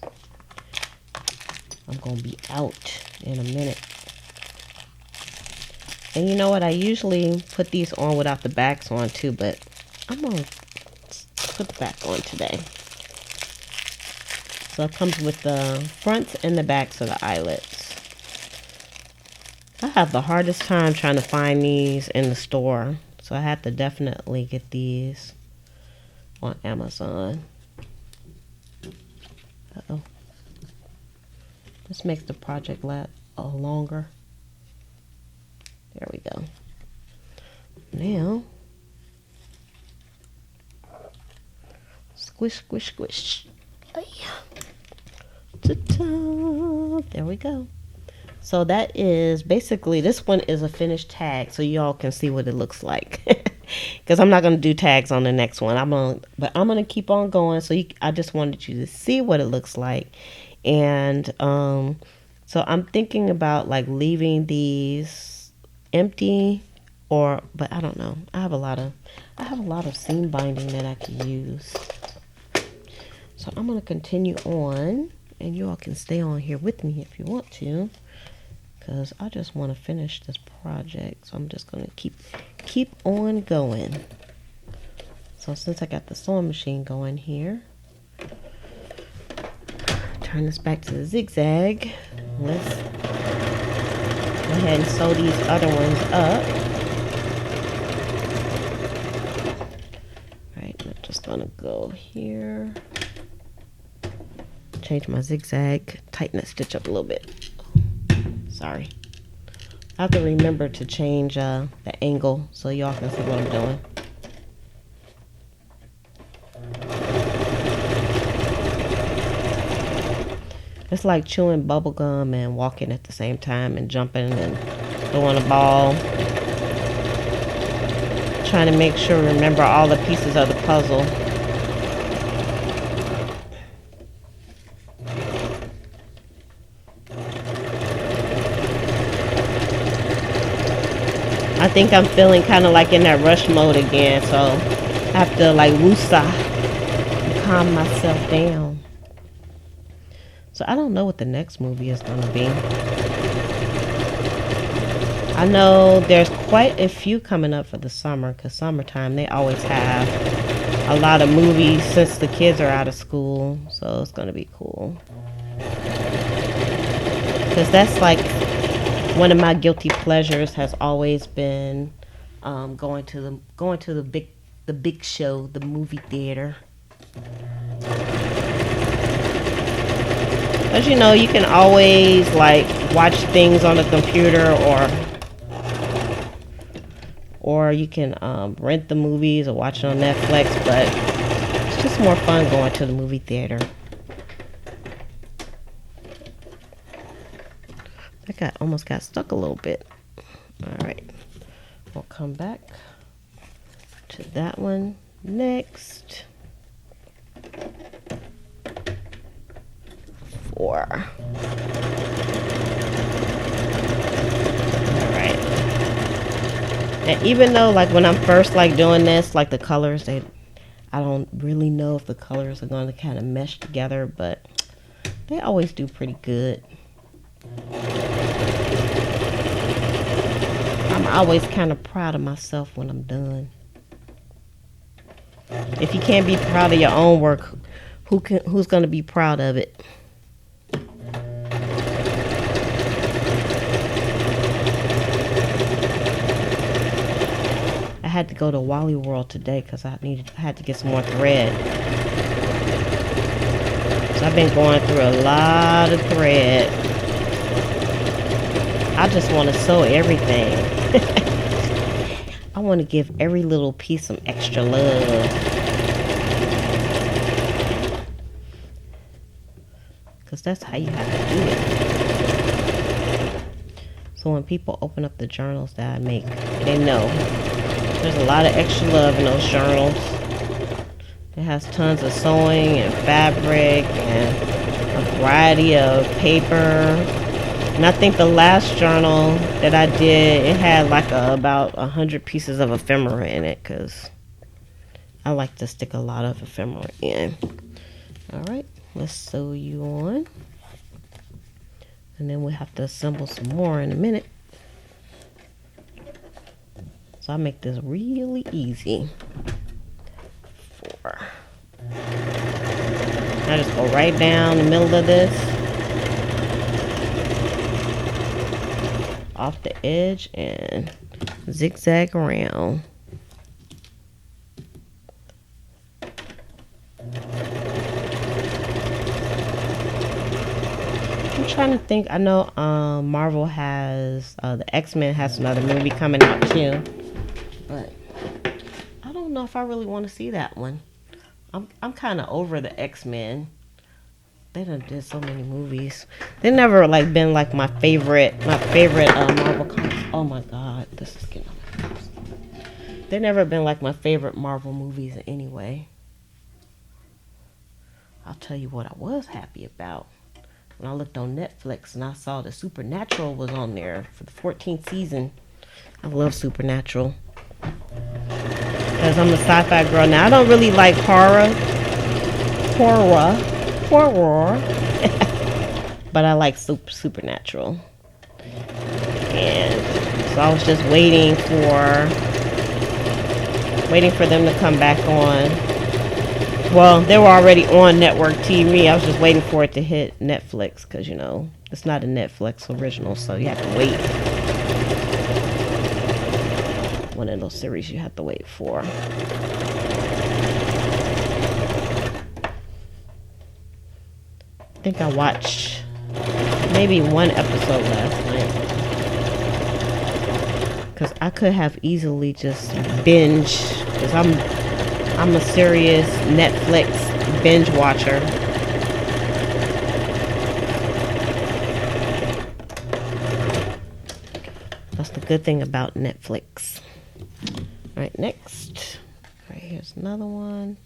I'm gonna be out in a minute. And you know what? I usually put these on without the backs on too, but I'm gonna put the back on today. So it comes with the fronts and the backs of the eyelets. I have the hardest time trying to find these in the store. So I have to definitely get these on Amazon. Uh-oh. This makes the project last longer. There we go. Now, squish, squish, squish. Oh, yeah. Ta-ta. There we go. So that is basically, this one is a finished tag, so y'all can see what it looks like. Because I'm not going to do tags on the next one. But I'm going to keep on going. So I just wanted you to see what it looks like. And so I'm thinking about like leaving these empty, but I don't know. I have a lot of seam binding that I can use. So I'm going to continue on, and you all can stay on here with me if you want to, because I just want to finish this project. So I'm just going to keep on going. So since I got the sewing machine going here, turn this back to the zigzag. Let's go ahead and sew these other ones up. Alright, I'm just gonna go here. Change my zigzag, tighten that stitch up a little bit. Sorry. I have to remember to change the angle so y'all can see what I'm doing. It's like chewing bubble gum and walking at the same time and jumping and throwing a ball. Trying to make sure remember all the pieces of the puzzle. I think I'm feeling kind of like in that rush mode again, so I have to like woosah and calm myself down. So I don't know what the next movie is going to be. I know there's quite a few coming up for the summer, because summertime they always have a lot of movies since the kids are out of school. So it's going to be cool. Because that's like one of my guilty pleasures has always been going to the big show, the movie theater. As you know, you can always like watch things on the computer, or you can rent the movies or watch it on Netflix, but it's just more fun going to the movie theater. I almost got stuck a little bit. Alright, we'll come back to that one next. 4. Alright. And even though like when I'm first like doing this, like the colors, I don't really know if the colors are going to kind of mesh together, but they always do pretty good. I'm always kind of proud of myself when I'm done. If you can't be proud of your own work, who's going to be proud of it? I had to go to Wally World today because I had to get some more thread. So I've been going through a lot of thread. I just want to sew everything. I want to give every little piece some extra love. Because that's how you have to do it. So when people open up the journals that I make, they know there's a lot of extra love in those journals. It has tons of sewing and fabric and a variety of paper. And I think the last journal that I did, it had like about 100 pieces of ephemera in it, because I like to stick a lot of ephemera in. Alright, let's sew you on. And then we'll have to assemble some more in a minute. So I make this really easy. I just go right down the middle of this, off the edge, and zigzag around. I'm trying to think. I know Marvel has the X-Men has another movie coming out too, but I don't know if I really want to see that one. I'm kind of over the X-Men. They done did so many movies. They never like been like my favorite Marvel comics. Oh my God, this is getting on my nerves. They never been like my favorite Marvel movies anyway. I'll tell you what I was happy about. When I looked on Netflix and I saw that Supernatural was on there for the 14th season. I love Supernatural. Because I'm a sci-fi girl. Now, I don't really like horror. But I like Supernatural. And so I was just waiting for them to come back on. Well, they were already on network TV. I was just waiting for it to hit Netflix, because, you know, it's not a Netflix original, so you have to wait. One of those series you have to wait for. I think I watched maybe one episode last night, because I could have easily just binge, because I'm a serious Netflix binge watcher. That's the good thing about Netflix. Alright, next. Alright, here's another one.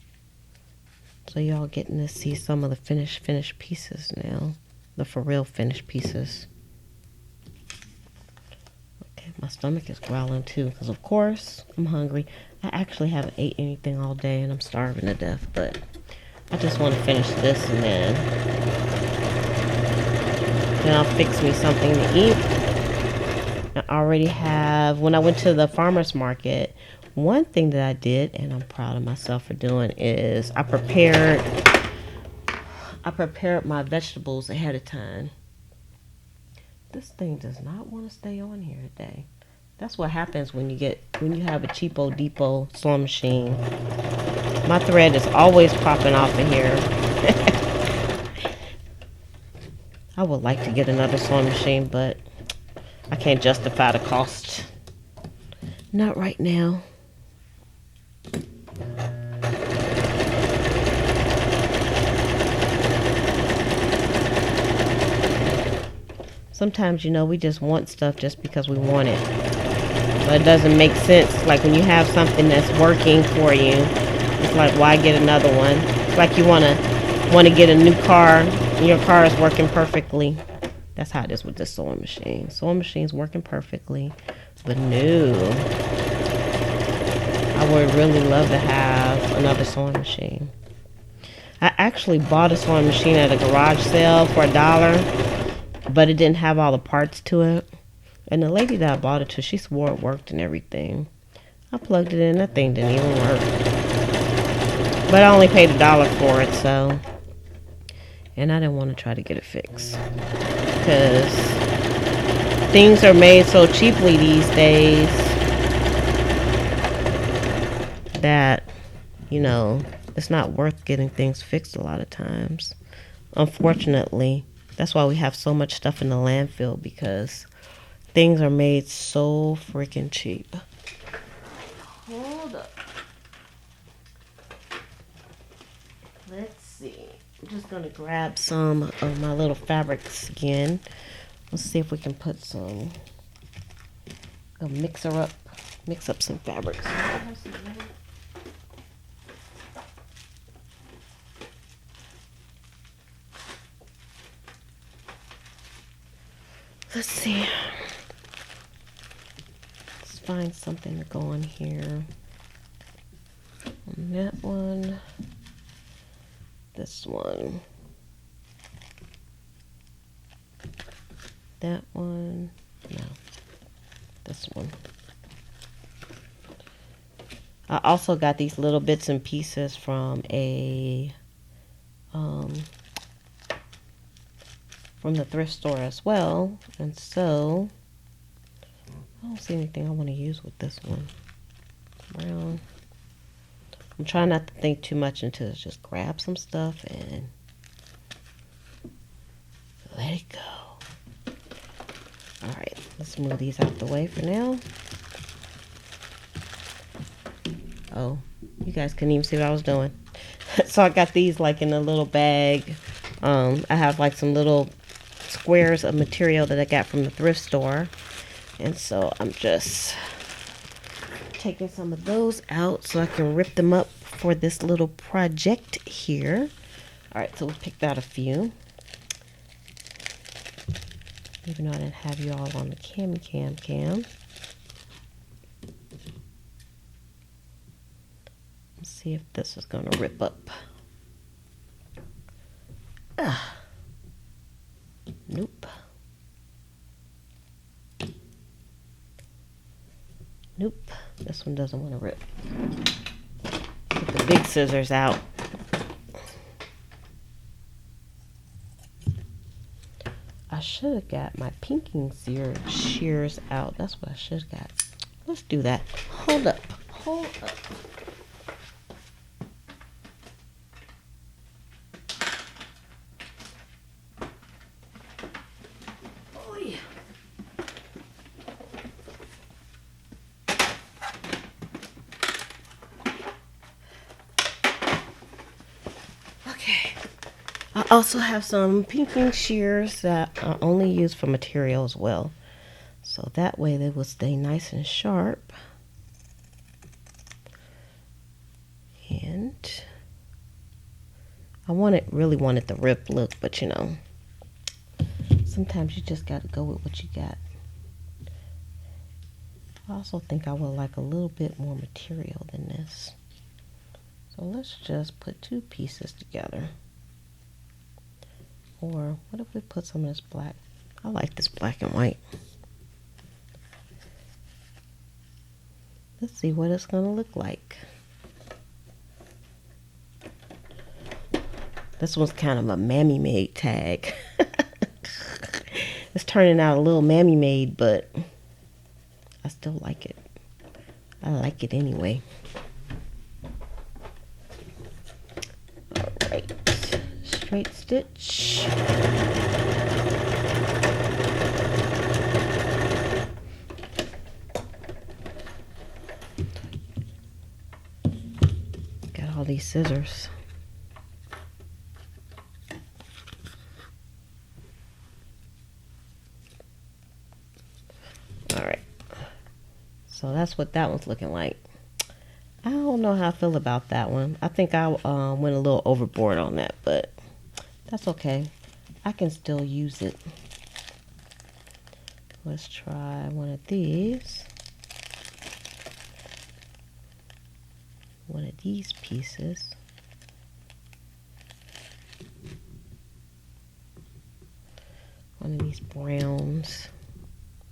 So y'all getting to see some of the finished pieces now. The for real finished pieces. Okay, my stomach is growling too, because of course I'm hungry. I actually haven't ate anything all day and I'm starving to death, but I just want to finish this and then I'll fix me something to eat. I already have, when I went to the farmer's market, one thing that I did, and I'm proud of myself for doing, is I prepared my vegetables ahead of time. This thing does not want to stay on here today. That's what happens when you have a cheapo depot sewing machine. My thread is always popping off in here. I would like to get another sewing machine, but I can't justify the cost. Not right now. Sometimes, you know, we just want stuff just because we want it. But it doesn't make sense. Like when you have something that's working for you, it's like, why get another one? It's like you want to get a new car and your car is working perfectly. That's how it is with this sewing machine. Sewing machine's working perfectly. But no. I would really love to have another sewing machine. I actually bought a sewing machine at a garage sale for $1, but it didn't have all the parts to it. And the lady that I bought it to, she swore it worked and everything. I plugged it in, that thing didn't even work. But I only paid $1 for it, so. And I didn't want to try to get it fixed. Because things are made so cheaply these days that, you know, it's not worth getting things fixed a lot of times. Unfortunately, that's why we have so much stuff in the landfill, because things are made so freaking cheap. Hold up. Let's see. I'm just going to grab some of my little fabrics again. Let's see if we can put some I'll mix up some fabrics. Let's see. Let's find something to go on here. On that one. This one. That one. No. This one. I also got these little bits and pieces from from the thrift store as well, and so I don't see anything I want to use with this one. Brown. I'm trying not to think too much until just grab some stuff and let it go. All right, let's move these out the way for now. Oh, you guys couldn't even see what I was doing. So I got these like in a little bag. I have like some little squares of material that I got from the thrift store. And so I'm just taking some of those out so I can rip them up for this little project here. All right, so we picked out a few. Even though I didn't have you all on the cam. Let's see if this is going to rip up. Nope. Nope. This one doesn't want to rip. Get the big scissors out. I should have got my pinking shears out. That's what I should have got. Let's do that. Hold up. I also have some pinking shears that are only used for material as well. So that way they will stay nice and sharp. And I really wanted the rip look, but you know, sometimes you just got to go with what you got. I also think I would like a little bit more material than this. So let's just put two pieces together. Or what if we put some of this black? I like this black and white. Let's see what it's going to look like. This one's kind of a Mammy Made tag. It's turning out a little Mammy Made, but I still like it. I like it anyway. Alright. Straight stitch. Got all these scissors. Alright. So that's what that one's looking like. I don't know how I feel about that one. I think I went a little overboard on that, but that's okay. I can still use it. Let's try one of these. One of these pieces. One of these browns.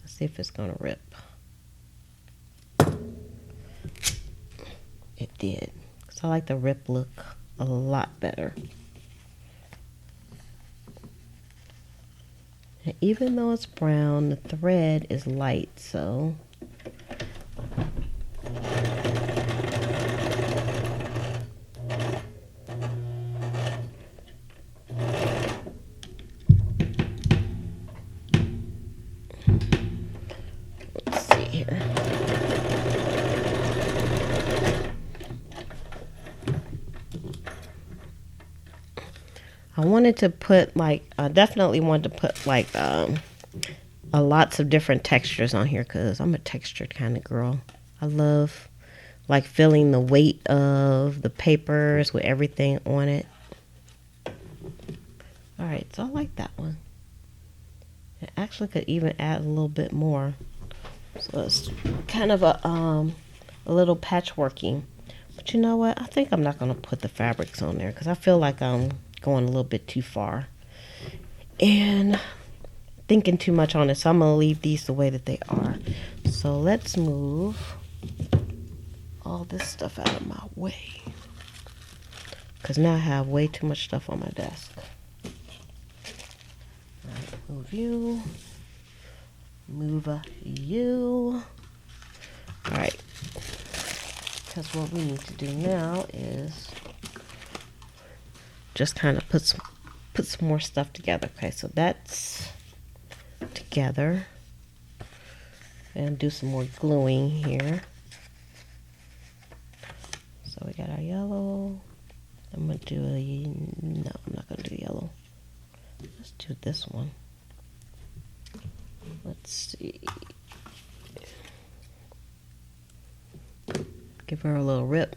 Let's see if it's gonna rip. It did. So I like the rip look a lot better. And even though it's brown, the thread is light, so let's see here. I wanted to put like, I definitely wanted to put like lots of different textures on here because I'm a textured kind of girl. I love like feeling the weight of the papers with everything on it. All right, so I like that one. It actually could even add a little bit more. So it's kind of a little patchworky. But you know what? I think I'm not going to put the fabrics on there because I feel like I'm going a little bit too far and thinking too much on it. So I'm going to leave these the way that they are. So let's move all this stuff out of my way because now I have way too much stuff on my desk. All right, move you. Move you. All right. Because what we need to do now is just kind of put some more stuff together. Okay, so that's together. And do some more gluing here. So we got our yellow. I'm going to do no, I'm not going to do yellow. Let's do this one. Let's see. Give her a little rip.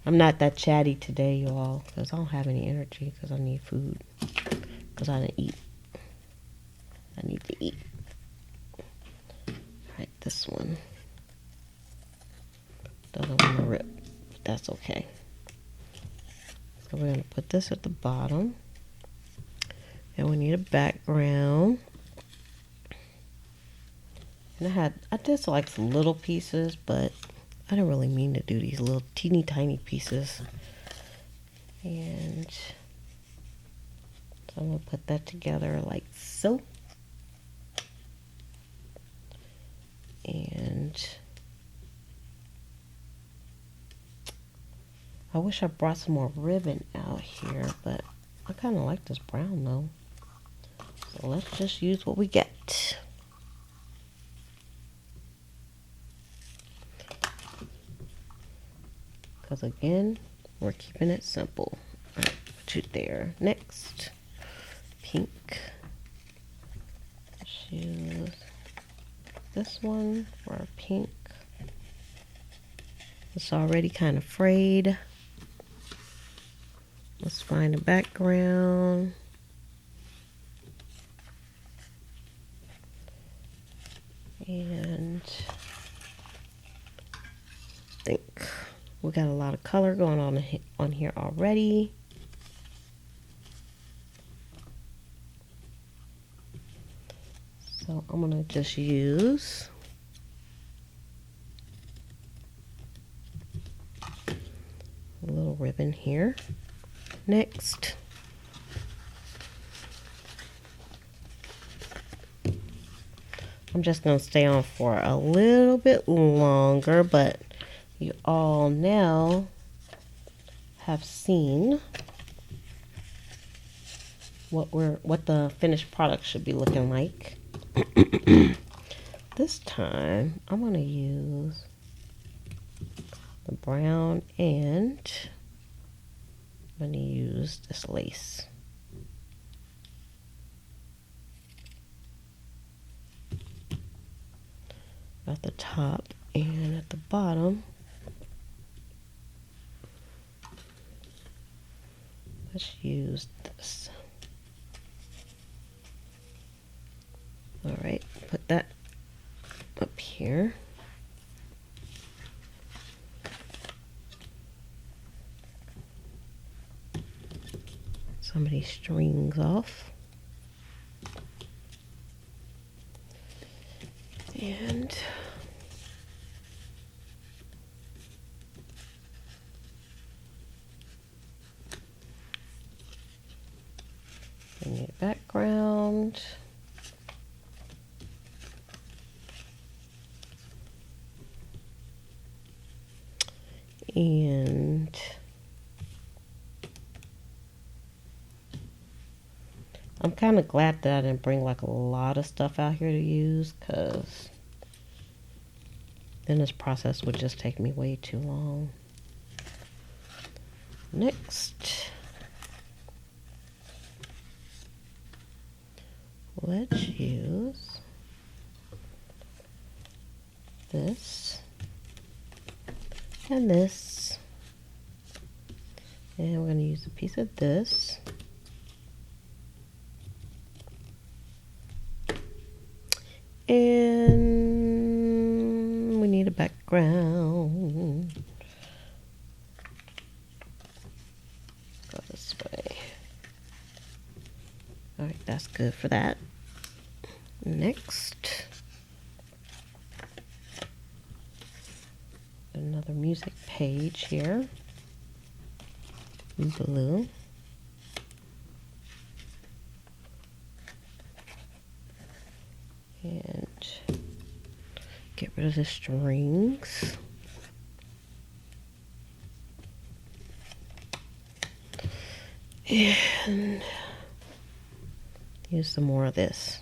I'm not that chatty today, you all, because I don't have any energy because I need food. Because I didn't eat. I need to eat. Alright, this one doesn't want to rip. But that's okay. So we're going to put this at the bottom. And we need a background. And I did like some little pieces, but I didn't really mean to do these little teeny tiny pieces. And so I'm going to put that together like so. And I wish I brought some more ribbon out here, but I kind of like this brown though. So let's just use what we get. Because again, we're keeping it simple. All right, put you there. Next, pink. Let's use this one for our pink. It's already kind of frayed. Let's find a background. And I think we got a lot of color going on here already. So I'm gonna just use a little ribbon here. Next, I'm just gonna stay on for a little bit longer, but you all now have seen what the finished product should be looking like. This time I'm going to use the brown and I'm going to use this lace. At the top and at the bottom. Let's use this. All right, put that up here. Some of these strings off. And I need a background. And I'm kind of glad that I didn't bring like a lot of stuff out here to use, because then this process would just take me way too long. Next, let's use this, and this. And we're going to use a piece of this. And we need a background. Go this way. All right, that's good for that. Next, another music page here. Blue. And get rid of the strings. And use some more of this.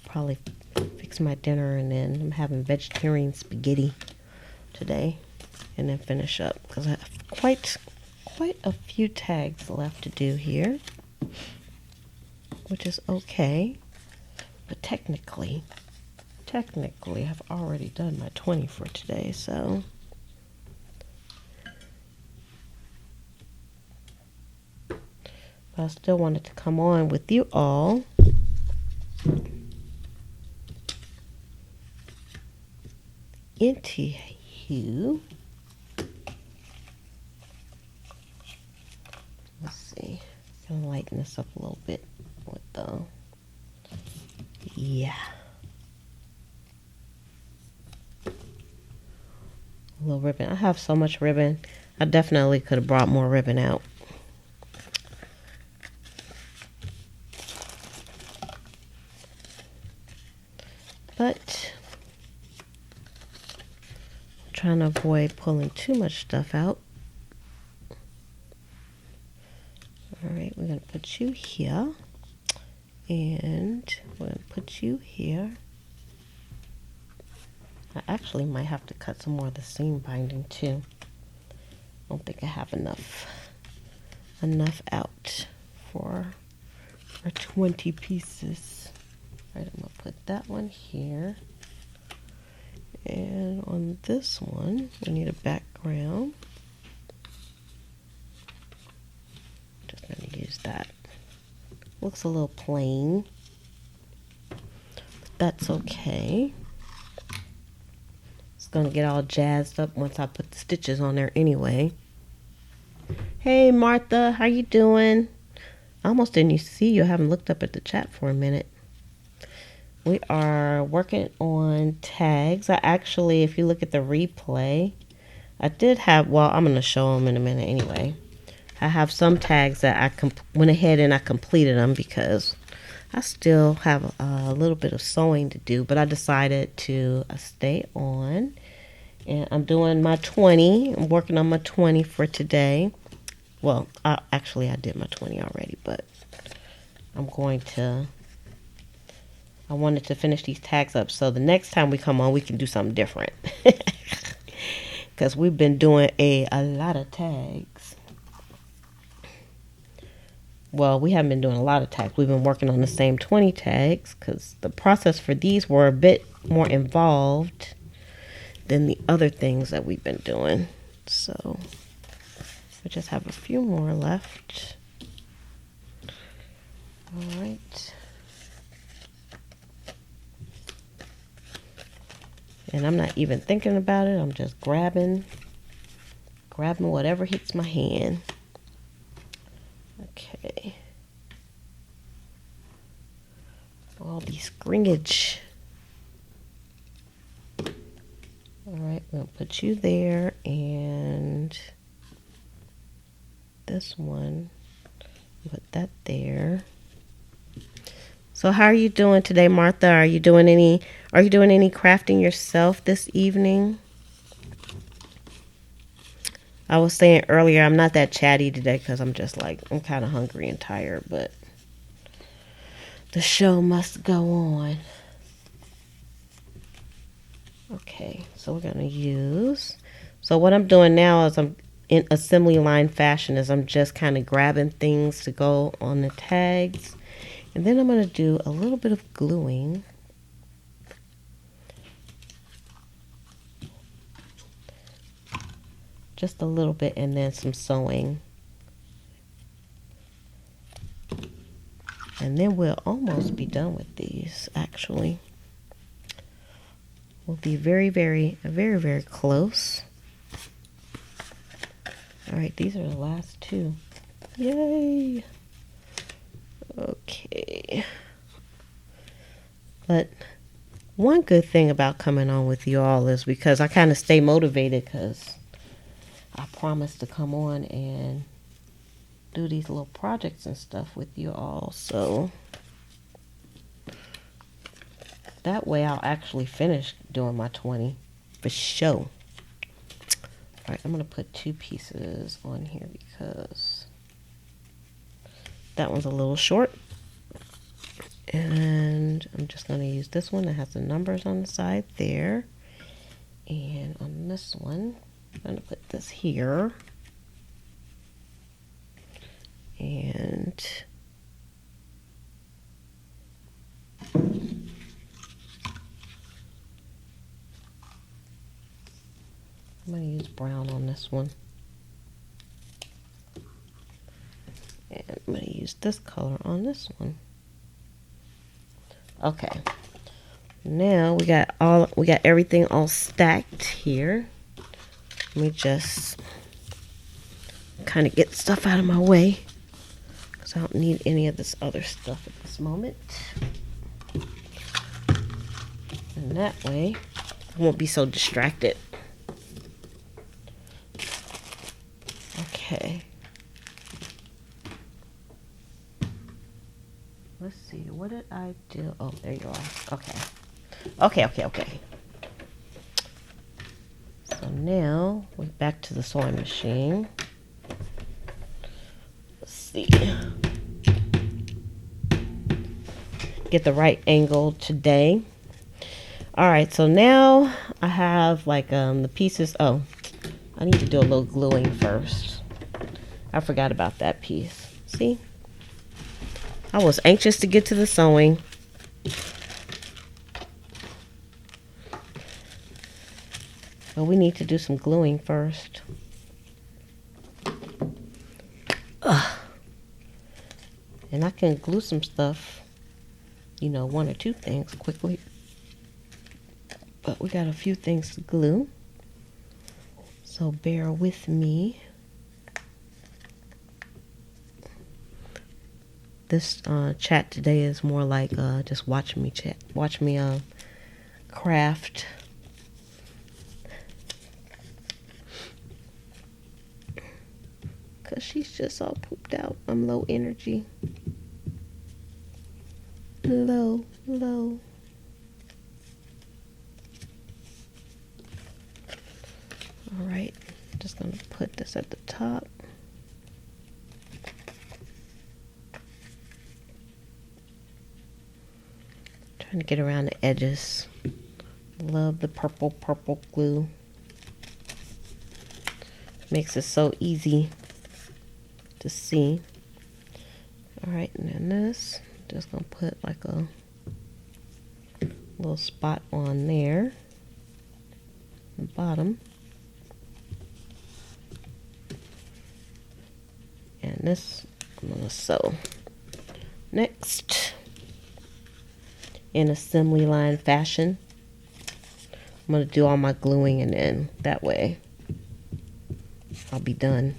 Probably fix my dinner, and then I'm having vegetarian spaghetti today, and then finish up because I have quite a few tags left to do here, which is okay. But technically I've already done my 20 for today, so but I still wanted to come on with you all. Into you. Let's see. I'm gonna lighten this up a little bit with the a little ribbon. I have so much ribbon. I definitely could have brought more ribbon out. But I'm trying to avoid pulling too much stuff out. All right, we're going to put you here. And we're going to put you here. I actually might have to cut some more of the seam binding too. I don't think I have enough out for our 20 pieces. All right, I'm going to put that one here. And on this one, we need a background. Just going to use that. Looks a little plain, but that's okay. It's going to get all jazzed up once I put the stitches on there anyway. Hey Martha, how you doing? I almost didn't see you. I haven't looked up at the chat for a minute. We are working on tags. I actually, if you look at the replay, I did have, well, I'm going to show them in a minute anyway. I have some tags that I went ahead and I completed them because I still have a little bit of sewing to do, but I decided to stay on. And I'm doing my 20. I'm working on my 20 for today. Well, actually I did my 20 already, but I'm going to, I wanted to finish these tags up so the next time we come on, we can do something different. Because we've been doing a lot of tags. Well, we haven't been doing a lot of tags. We've been working on the same 20 tags because the process for these were a bit more involved than the other things that we've been doing. So we just have a few more left. All right. And I'm not even thinking about it. I'm just grabbing whatever hits my hand. Okay. All these scringage. All right, we'll put you there, and this one, put that there. So how are you doing today, Martha? Are you doing any crafting yourself this evening? I was saying earlier, I'm not that chatty today because I'm just like, I'm kind of hungry and tired, but the show must go on. Okay, so we're going to use, so what I'm doing now is I'm in assembly line fashion is I'm just kind of grabbing things to go on the tags. And then I'm going to do a little bit of gluing. Just a little bit, and then some sewing. And then we'll almost be done with these, actually. We'll be very, very, very, very close. All right, these are the last two. Yay! Okay. But one good thing about coming on with you all is because I kind of stay motivated, because I promised to come on and do these little projects and stuff with you all. So that way I'll actually finish doing my 20 for sure. All right, I'm going to put 2 pieces on here because that one's a little short. And I'm just going to use this one that has the numbers on the side there. And on this one, I'm going to put this here. And I'm going to use brown on this one. And I'm going to use this color on this one. Okay. Now we got everything all stacked here. Let me just kind of get stuff out of my way, because I don't need any of this other stuff at this moment. And that way I won't be so distracted. Okay. Let's see, what did I do? Oh, there you are. Okay. So now we're back to the sewing machine. Let's see. Get the right angle today. All right, so now I have like the pieces. Oh, I need to do a little gluing first. I forgot about that piece. See? I was anxious to get to the sewing. But we need to do some gluing first. And I can glue some stuff, 1 or 2 things quickly. But we got a few things to glue. So bear with me. This chat today is more like just watch me craft. Cause she's just all pooped out. I'm low energy. Low. All right, just gonna put this at the top. Trying to get around the edges. Love the purple glue. Makes it so easy to see. All right, and then this, just gonna put like a little spot on there, the bottom. And this I'm gonna sew. Next, in assembly line fashion, I'm gonna do all my gluing, and then that way I'll be done.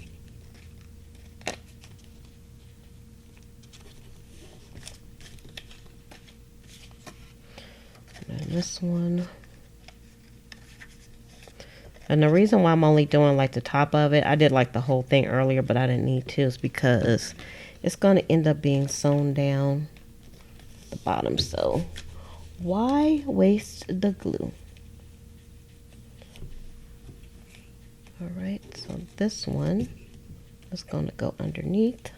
And this one. And the reason why I'm only doing like the top of it, I did like the whole thing earlier, but I didn't need to, is because it's going to end up being sewn down the bottom. So why waste the glue? All right, so this one is going to go underneath.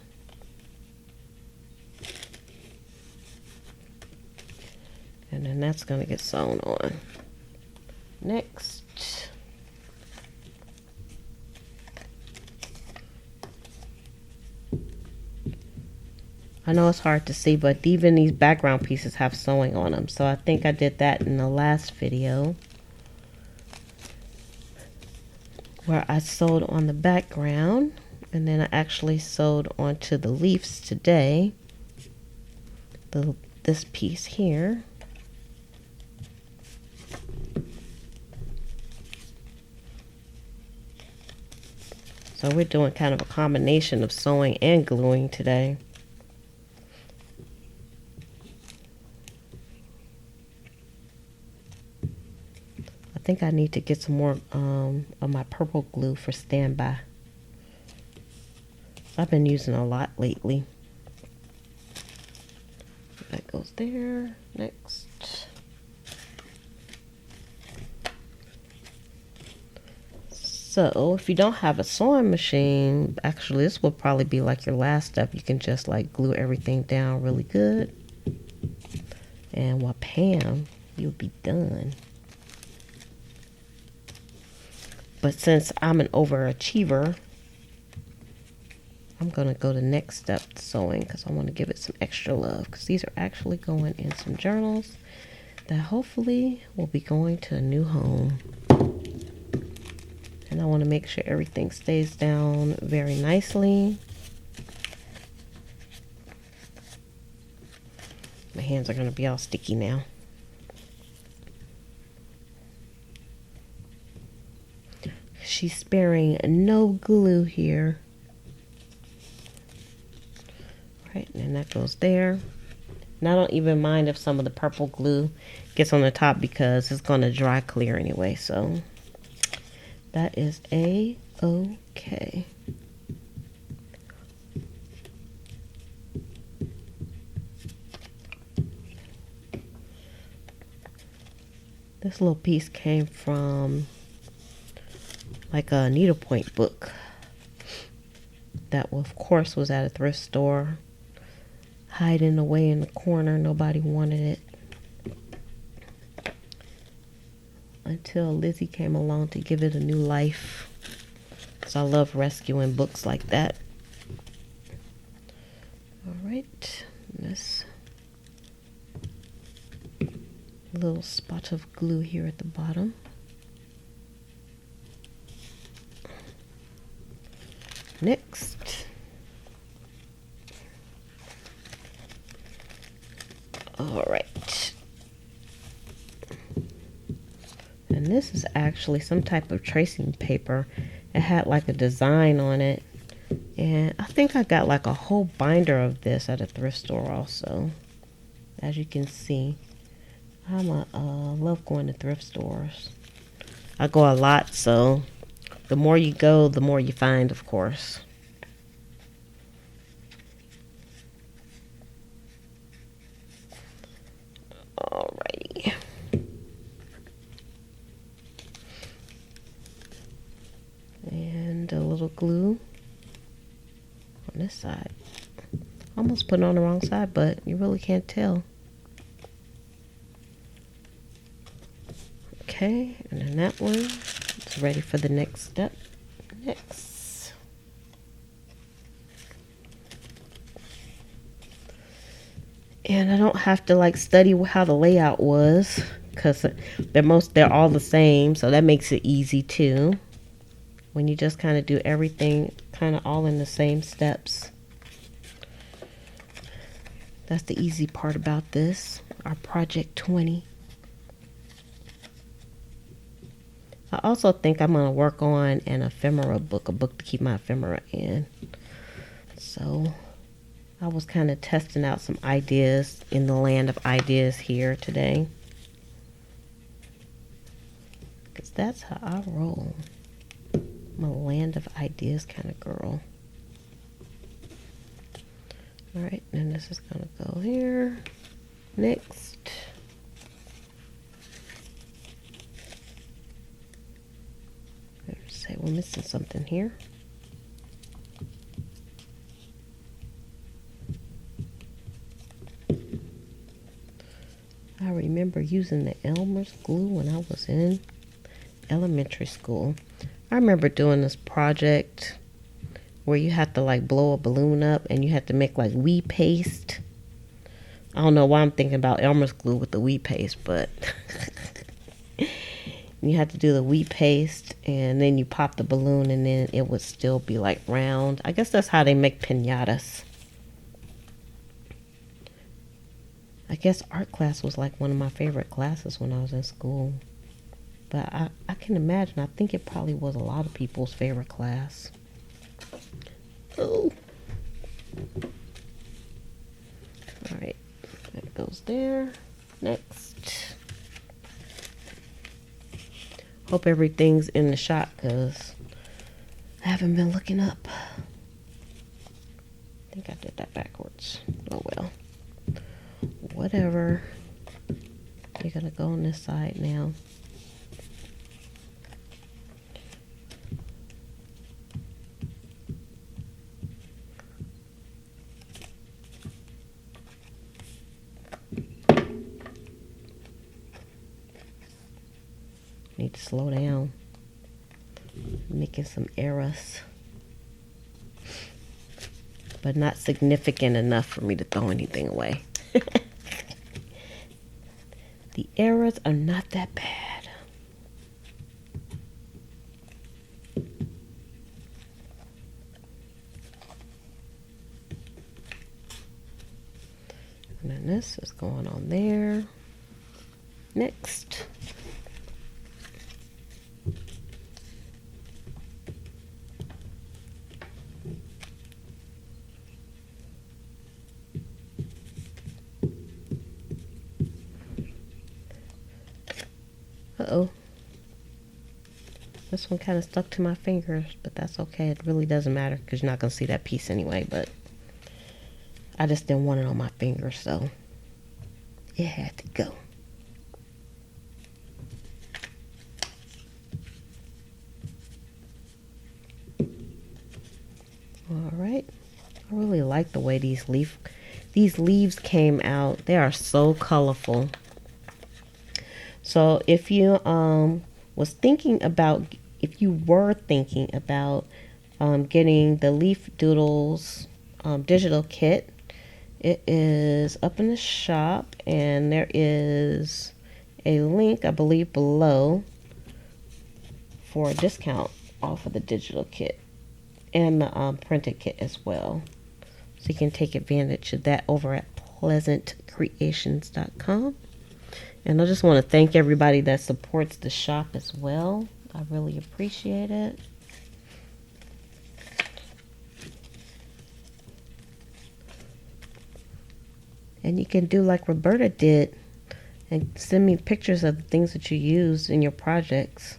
And then that's going to get sewn on. Next, I know it's hard to see, but even these background pieces have sewing on them. So I think I did that in the last video, where I sewed on the background, and then I actually sewed onto the leaves today. This piece here. So we're doing kind of a combination of sewing and gluing today. I think I need to get some more of my purple glue for standby. I've been using a lot lately. That goes there. Next. So if you don't have a sewing machine, actually this will probably be like your last step. You can just like glue everything down really good. And wham, you'll be done. But since I'm an overachiever, I'm going to go to next step sewing because I want to give it some extra love, because these are actually going in some journals that hopefully will be going to a new home. And I want to make sure everything stays down very nicely. My hands are going to be all sticky now. She's sparing no glue here. Right, and that goes there. And I don't even mind if some of the purple glue gets on the top because it's going to dry clear anyway. So that is a-okay. This little piece came from like a needlepoint book that of course was at a thrift store, hiding away in the corner. Nobody wanted it until Lizzie came along to give it a new life. So I love rescuing books like that. All right, this little spot of glue here at the bottom. Next, all right, and this is actually some type of tracing paper. It had like a design on it, and I think I got like a whole binder of this at a thrift store also. As you can see, love going to thrift stores. I go a lot, so the more you go, the more you find, of course. Alrighty. And a little glue on this side. Almost put it on the wrong side, but you really can't tell. Okay, and then that one is ready for the next step. Next. And I don't have to like study how the layout was, because they're all the same, so that makes it easy too. When you just kind of do everything kind of all in the same steps. That's the easy part about this, our project 20. I also think I'm going to work on an ephemera book, a book to keep my ephemera in. So I was kind of testing out some ideas in the land of ideas here today, because that's how I roll. I'm a land of ideas kind of girl. All right, and this is going to go here. Next. Say we're missing something here. I remember using the Elmer's glue when I was in elementary school. I remember doing this project where you have to like blow a balloon up and you have to make like wee paste. I don't know why I'm thinking about Elmer's glue with the wee paste, but you have to do the wee paste and then you pop the balloon and then it would still be like round. I guess that's how they make piñatas. I guess art class was like one of my favorite classes when I was in school. But I can imagine, I think it probably was a lot of people's favorite class. Oh. Alright, that goes there. Next. Hope everything's in the shot because I haven't been looking up. I think I did that backwards. Oh well. Whatever. You're gonna go on this side now. Need to slow down. Making some errors. But not significant enough for me to throw anything away. The errors are not that bad. And then this is going on there. Next. Uh-oh. This one kind of stuck to my fingers, but that's okay. It really doesn't matter because you're not going to see that piece anyway, but I just didn't want it on my fingers, so it had to go. All right. I really like the way these leaves came out. They are so colorful. So if you were thinking about getting the Leaf Doodles digital kit, it is up in the shop and there is a link, I believe, below for a discount off of the digital kit and the printed kit as well. So you can take advantage of that over at pleasantcreations.com. And I just want to thank everybody that supports the shop as well. I really appreciate it. And you can do like Roberta did and send me pictures of the things that you use in your projects.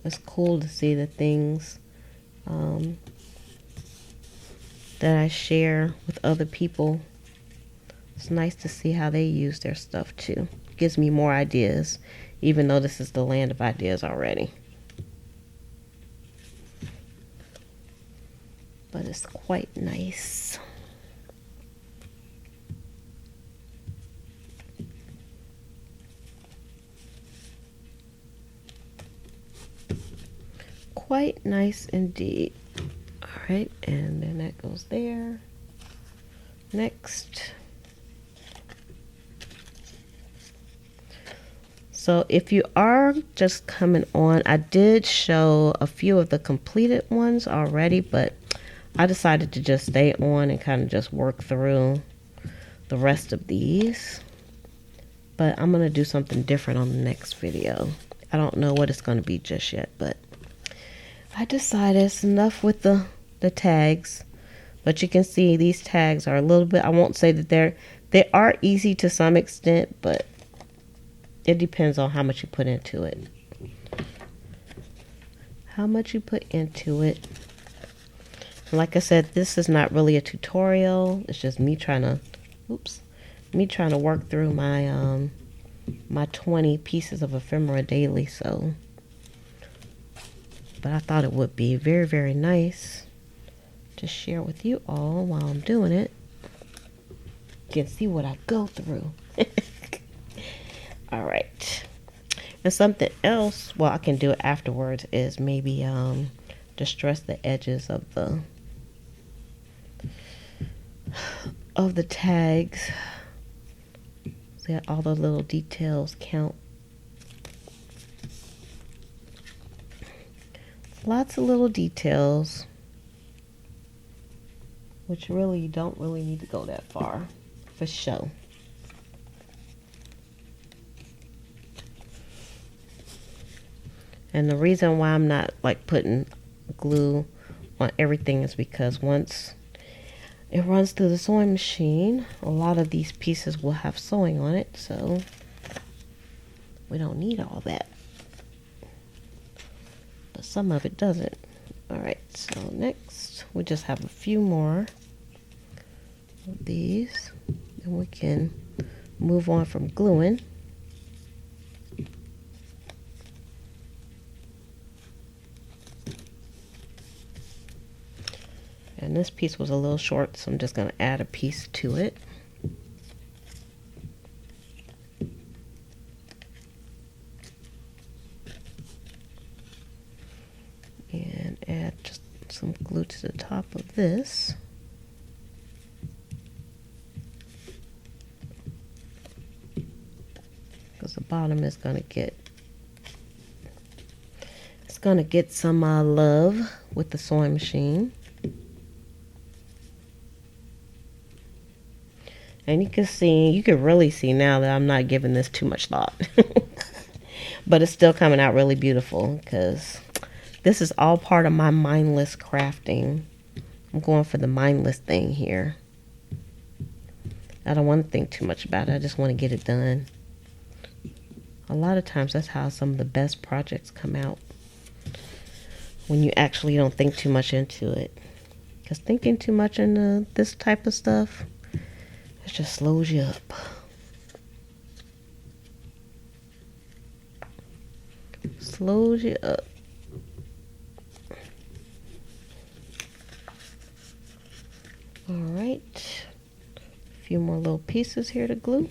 It's cool to see the things that I share with other people. It's nice to see how they use their stuff too. It gives me more ideas, even though this is the land of ideas already. But it's quite nice. Quite nice indeed. All right, and then that goes there. Next. So if you are just coming on, I did show a few of the completed ones already, but I decided to just stay on and kind of just work through the rest of these. But I'm going to do something different on the next video. I don't know what it's going to be just yet, but I decided it's enough with the tags. But you can see these tags are a little bit, I won't say that they are easy to some extent, but it depends on how much you put into it. How much you put into it. Like I said, this is not really a tutorial. It's just me trying to, work through my my 20 pieces of ephemera daily. So, but I thought it would be very, very nice to share with you all while I'm doing it. You can see what I go through. All right. And something else, well, I can do it afterwards, is maybe distress the edges of the tags so that all the little details count. Lots of little details, which really you don't really need to go that far for show. And the reason why I'm not like putting glue on everything is because once it runs through the sewing machine, a lot of these pieces will have sewing on it, so we don't need all that. But some of it doesn't. Alright, so next we just have a few more of these, and we can move on from gluing. And this piece was a little short, so I'm just going to add a piece to it. And add just some glue to the top of this. Because the bottom is going to get, it's going to get some love with the sewing machine. And you can really see now that I'm not giving this too much thought. But it's still coming out really beautiful because this is all part of my mindless crafting. I'm going for the mindless thing here. I don't want to think too much about it. I just want to get it done. A lot of times that's how some of the best projects come out. When you actually don't think too much into it. Because thinking too much into this type of stuff, it just slows you up. Slows you up. Alright. A few more little pieces here to glue.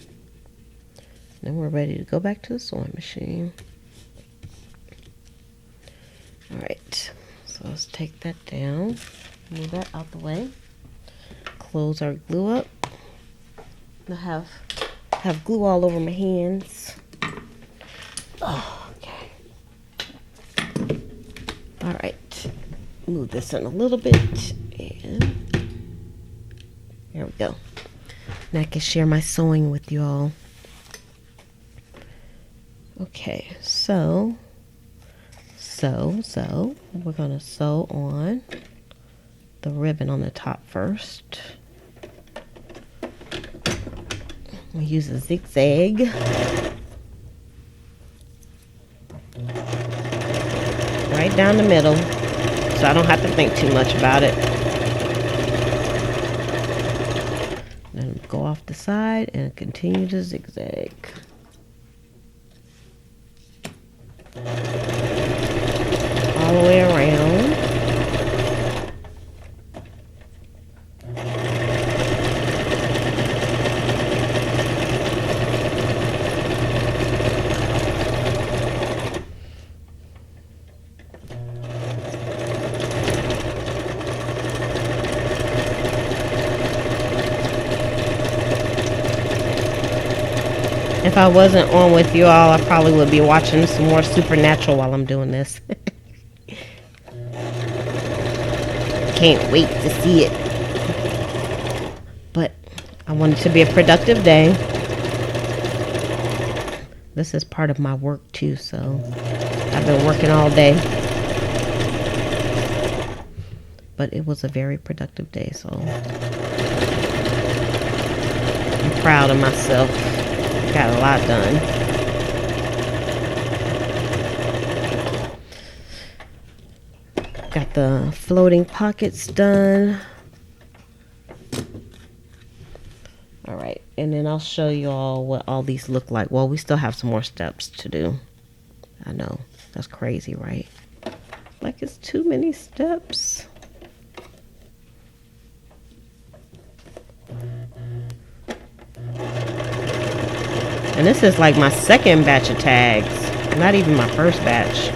Then we're ready to go back to the sewing machine. Alright. So let's take that down. Move that out the way. Close our glue up. I have glue all over my hands. Oh, okay. All right. Move this in a little bit, and there we go. Now I can share my sewing with you all. Okay, so we're gonna sew on the ribbon on the top first. We use a zigzag. Right down the middle, so I don't have to think too much about it. Then go off the side and continue to zigzag. All the way around. If I wasn't on with you all, I probably would be watching some more Supernatural while I'm doing this. Can't wait to see it. But I want it to be a productive day. This is part of my work too, so I've been working all day. But it was a very productive day, so I'm proud of myself. Got a lot done. Got the floating pockets done. Alright, and then I'll show you all what all these look like. Well, we still have some more steps to do. I know, that's crazy, right? Like it's too many steps. And this is like my second batch of tags, not even my first batch.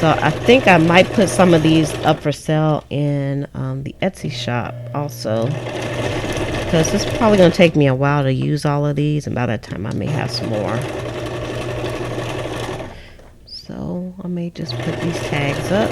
So I think I might put some of these up for sale in the Etsy shop also, because it's probably going to take me a while to use all of these, and by that time I may have some more. So I may just put these tags up.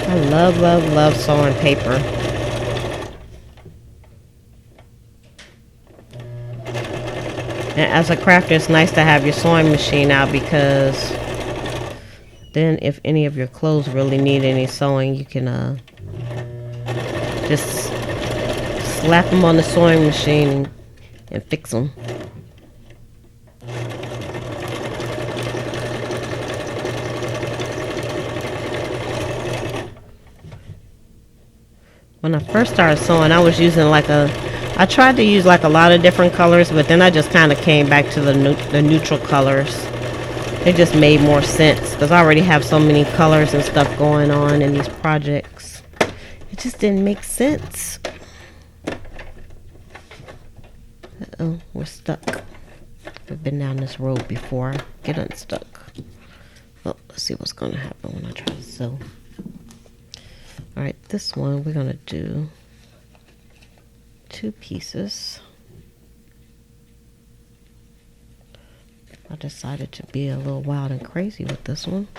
I love, love, love sewing paper. And as a crafter, it's nice to have your sewing machine out, because then if any of your clothes really need any sewing, you can just slap them on the sewing machine and fix them. When I first started sewing, I was using I tried to use like a lot of different colors, but then I just kind of came back to the neutral colors. It just made more sense, because I already have so many colors and stuff going on in these projects. It just didn't make sense. Uh-oh, we're stuck. We've been down this road before. Get unstuck. Well, let's see what's going to happen when I try to sew. Alright, this one we're going to do 2 pieces. I decided to be a little wild and crazy with this one.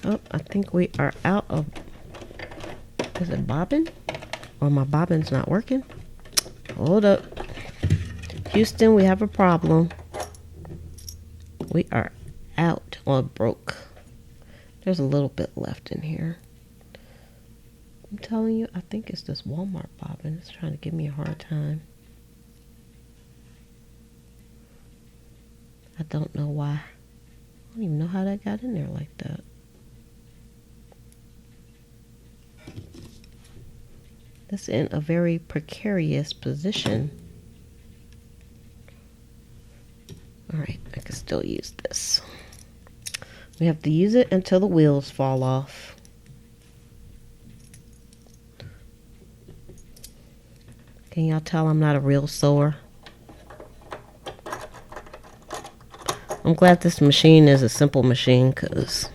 Oh, I think we are out of... Is it bobbin? Or my bobbin's not working? Hold up. Houston, we have a problem. We are out, or broke. There's a little bit left in here. I'm telling you, I think it's this Walmart bobbin. It's trying to give me a hard time. I don't know why. I don't even know how that got in there like that. That's in a very precarious position. Alright, I can still use this. We have to use it until the wheels fall off. Can y'all tell I'm not a real sewer? I'm glad this machine is a simple machine, because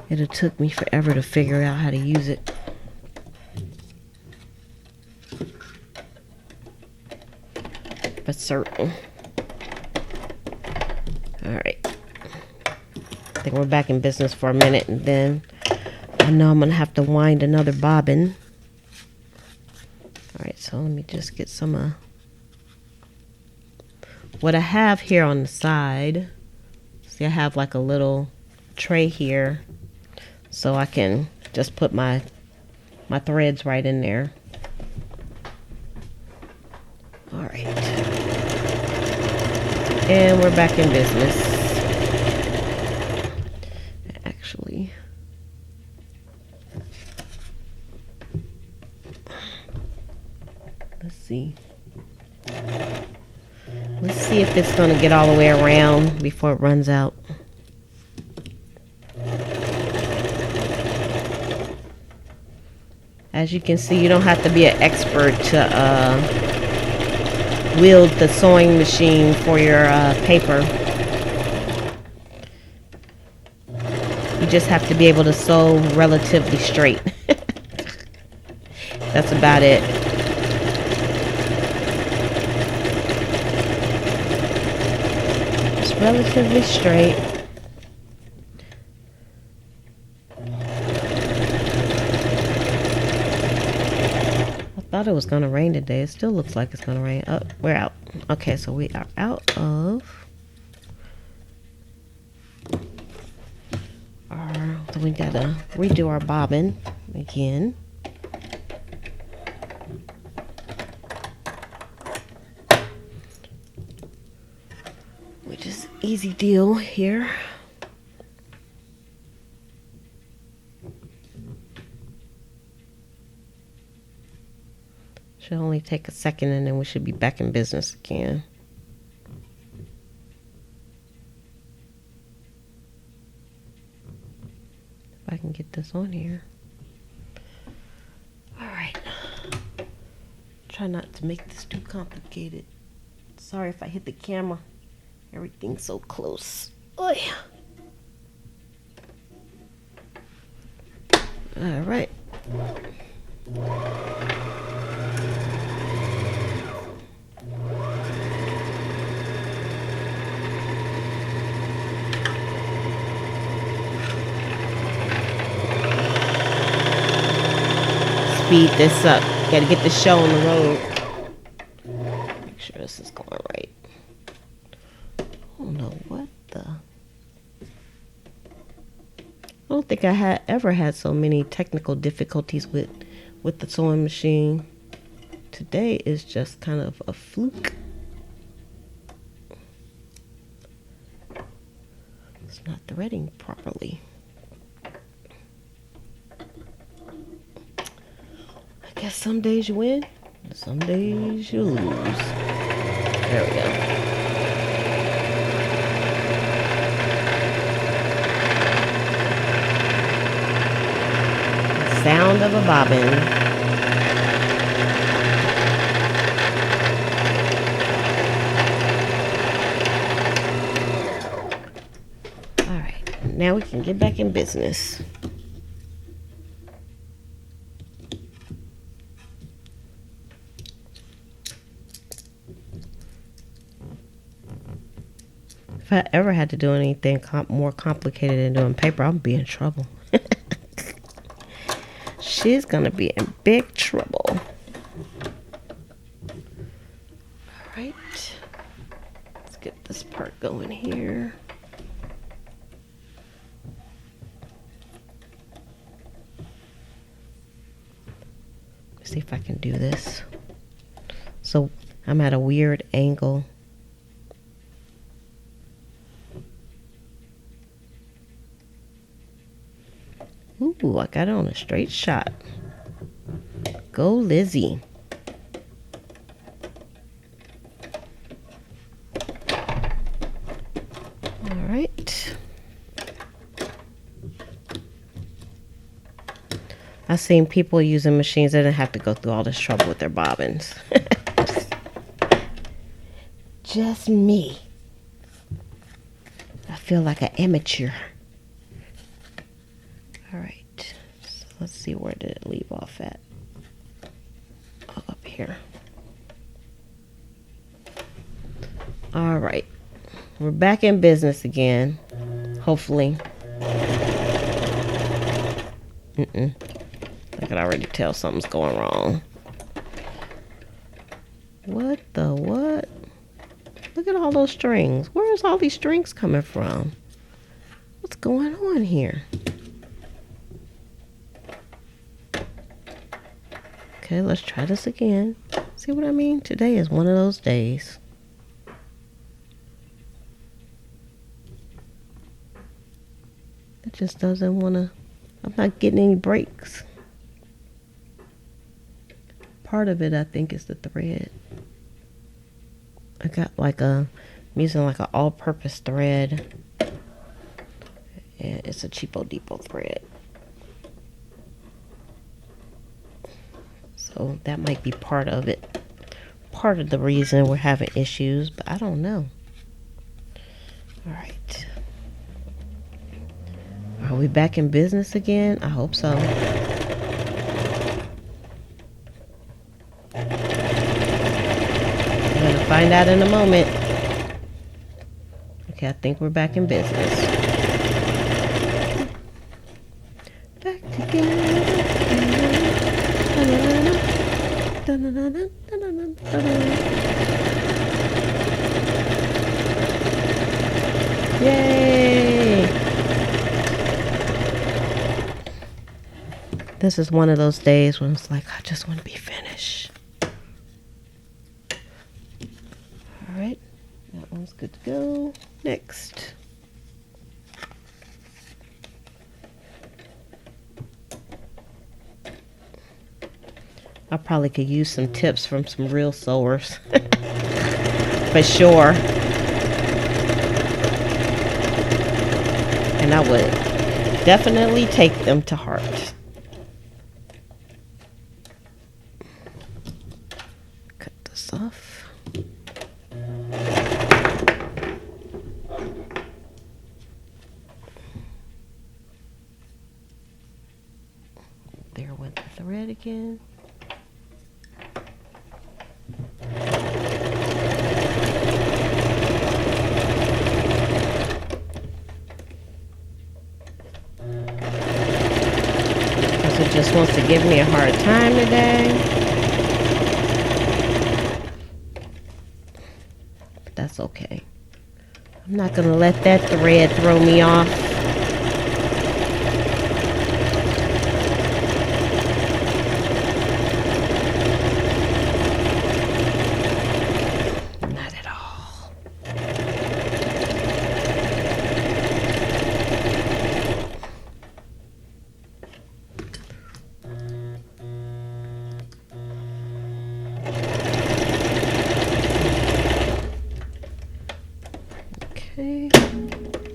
it have took me forever to figure out how to use it. But certain. Alright. I think we're back in business for a minute, and then I know I'm going to have to wind another bobbin. Alright, so let me just get some what I have here on the side. See, I have like a little tray here, so I can just put my threads right in there. Alright. And we're back in business. Actually, let's see. Let's see if it's going to get all the way around before it runs out. As you can see, you don't have to be an expert to wield the sewing machine for your paper. You just have to be able to sew relatively straight. That's about it. Just relatively straight. I thought it was going to rain today. It still looks like it's going to rain. Oh, we're out. Okay, so we are out of our... So we got to redo our bobbin again. which is easy deal here. Should only take a second and then we should be back in business again. If I can get this on here. Alright. Try not to make this too complicated. Sorry if I hit the camera. Everything's so close. Oh yeah. Alright. Speed this up. Gotta get the show on the road. Make sure this is going right. I don't know what the... I don't think I ever had so many technical difficulties with the sewing machine. Today is just kind of a fluke. It's not threading properly. I guess some days you win, some days you lose. There we go. Sound of a bobbin. All right, now we can get back in business. If I ever had to do anything more complicated than doing paper, I'll be in trouble. She's gonna be in big trouble. All right, let's get this part going here. Let's see if I can do this. So I'm at a weird angle. Ooh, I got it on a straight shot. Go Lizzie. All right. I've seen people using machines that didn't have to go through all this trouble with their bobbins. Just me. I feel like an amateur. All right, so let's see, where did it leave off at? Oh, up here. All right, we're back in business again, hopefully. I could already tell something's going wrong. What the what? Look at all those strings. Where's all these strings coming from? What's going on here? Okay, let's try this again. See what I mean? Today is one of those days. It just doesn't want to... I'm not getting any breaks. Part of it, I think, is the thread. I got like I'm using like an all-purpose thread. And it's a Cheapo Depot thread. So that might be part of it. Part of the reason we're having issues, but I don't know. All right. Are we back in business again? I hope so. I'm gonna find out in a moment. Okay, I think we're back in business. Back together. Yay! This is one of those days when it's like, I just want to be finished. All right, that one's good to go. Next. I probably could use some tips from some real sewers. For sure. And I would definitely take them to heart. Cut this off. There went the thread again. It just wants to give me a hard time today. But that's okay. I'm not going to let that thread throw me off. Not at all.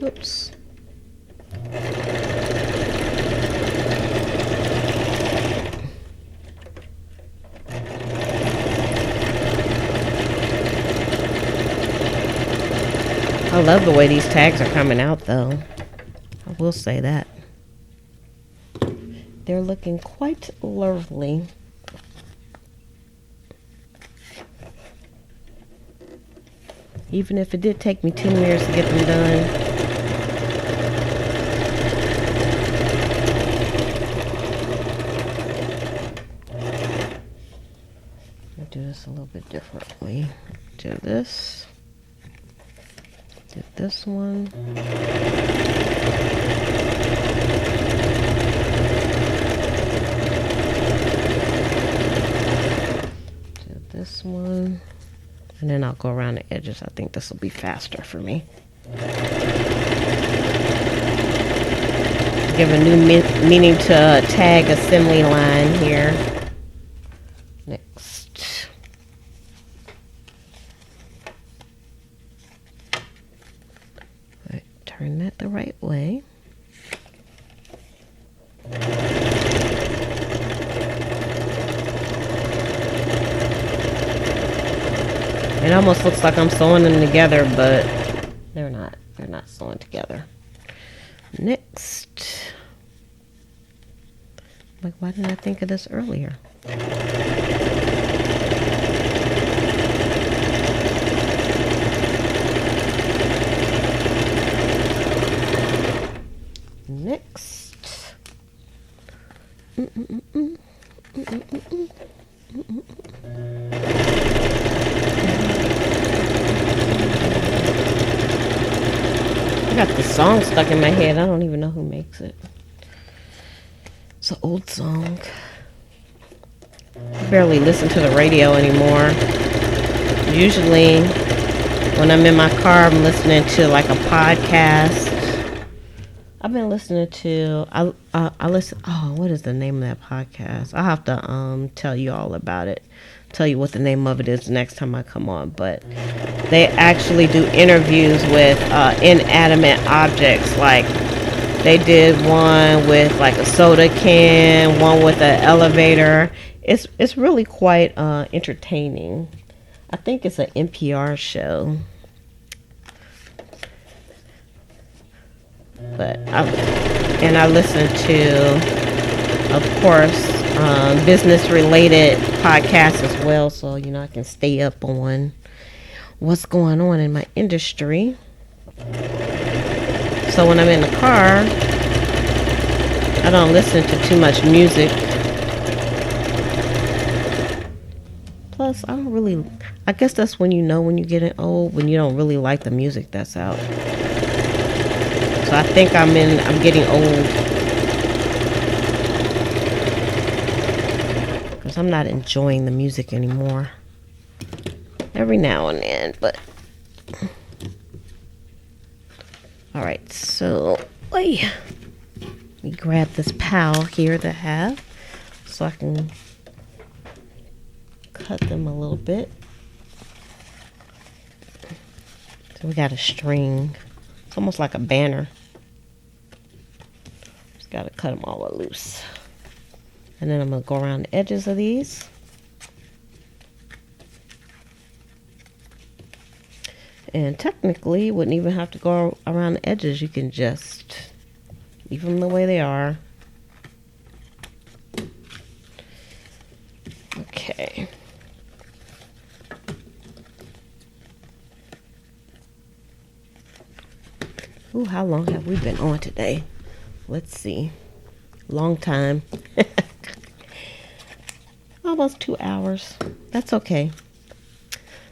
Oops. I love the way these tags are coming out, though. I will say that. They're looking quite lovely. Even if it did take me 10 years to get them done. I'll do this a little bit differently. Do this. Do this one. Do this one. And then I'll go around the edges. I think this will be faster for me. Give a new meaning to tag assembly line here. Next. Right, turn that the right way. It almost looks like I'm sewing them together, but they're not. They're not sewing together. Next. Like, why didn't I think of this earlier? Next. I got the song stuck in my head. I don't even know who makes it. It's an old song. I barely listen to the radio anymore. Usually, when I'm in my car, I'm listening to like a podcast. I've been listening to, I listen, oh, what is the name of that podcast? I'll have to tell you all about it. Tell you what the name of it is next time I come on. But they actually do interviews with inanimate objects. Like they did one with like a soda can, one with an elevator. It's really quite entertaining. I think it's an NPR show. But I listen to, of course, business related podcasts as well, so I can stay up on what's going on in my industry. So when I'm in the car, I don't listen to too much music. Plus, I guess that's when when you're getting old, when you don't really like the music that's out. So I think I'm getting old. Because I'm not enjoying the music anymore. Every now and then, but All right, so let me grab this pal here that I have so I can cut them a little bit. So we got a string. It's almost like a banner. Just got to cut them all loose. And then I'm going to go around the edges of these. And technically, you wouldn't even have to go around the edges. You can just leave them the way they are. Okay. Ooh, how long have we been on today? Let's see. Long time. Almost 2 hours. That's okay.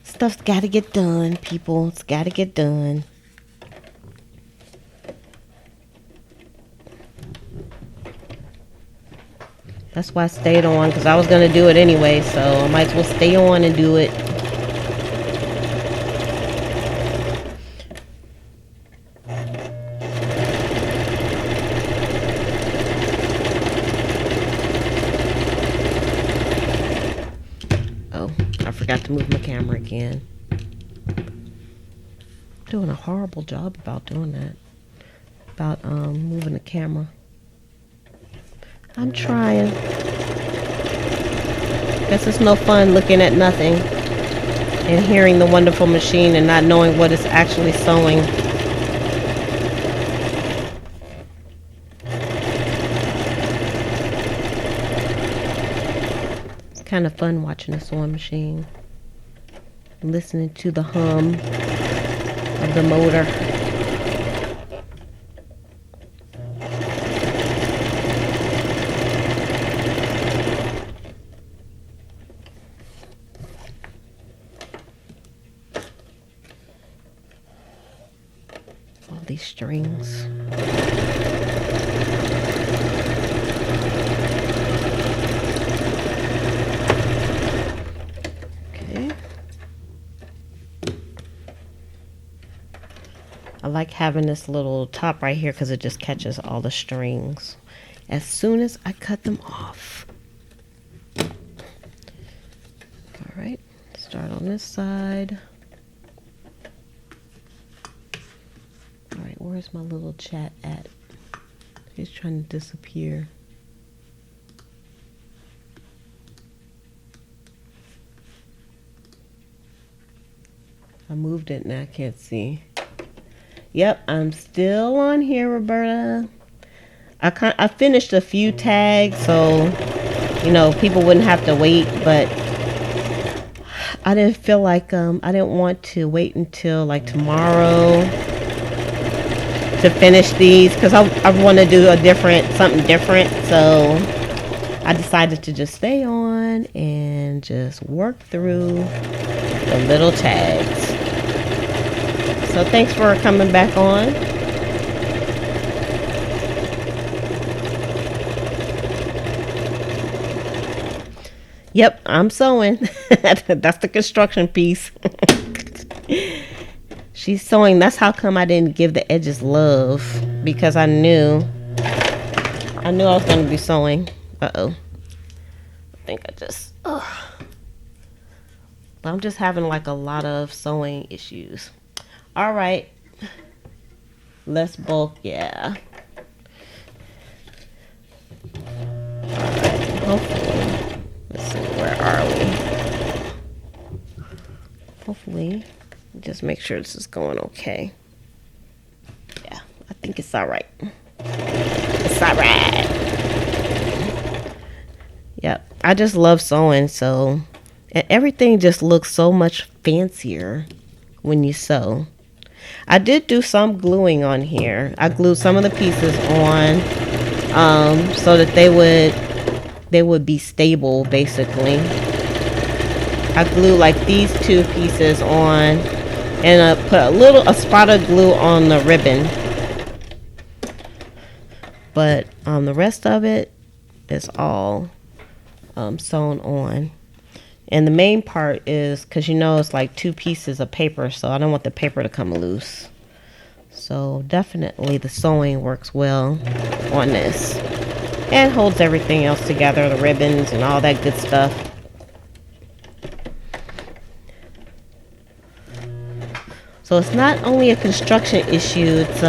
Stuff's got to get done, people. It's got to get done. That's why I stayed on, because I was going to do it anyway, so I might as well stay on and do it. Oh, I forgot to move my camera again. Doing a horrible job about doing that. About moving the camera. I'm trying. Guess it's no fun looking at nothing and hearing the wonderful machine and not knowing what it's actually sewing. It's kind of fun watching the sewing machine. Listening to the hum of the motor. All these strings. Okay. I like having this little top right here because it just catches all the strings as soon as I cut them off. All right, start on this side. All right, where's my little chat at? He's trying to disappear. I moved it and I can't see. Yep, I'm still on here, Roberta. I finished a few tags, so people wouldn't have to wait, but I didn't feel like I didn't want to wait until like tomorrow to finish these because I want to do something different. So I decided to just stay on and just work through the little tags. So thanks for coming back on. Yep, I'm sewing. That's the construction piece. She's sewing. That's how come I didn't give the edges love, because I knew I was going to be sewing. Uh-oh. I think I just... I'm just having like a lot of sewing issues. All right. Less bulk, yeah. All right. Hopefully. Let's see, where are we? Hopefully. Just make sure this is going okay. Yeah, I think it's all right. It's all right. Yep, I just love sewing, so everything just looks so much fancier when you sew. I did do some gluing on here. I glued some of the pieces on so that they would be stable, basically. I glued like these two pieces on, and I put a spot of glue on the ribbon. But the rest of it is all sewn on. And the main part is, because it's like two pieces of paper, so I don't want the paper to come loose. So definitely the sewing works well on this and holds everything else together, the ribbons and all that good stuff. So it's not only a construction issue, it's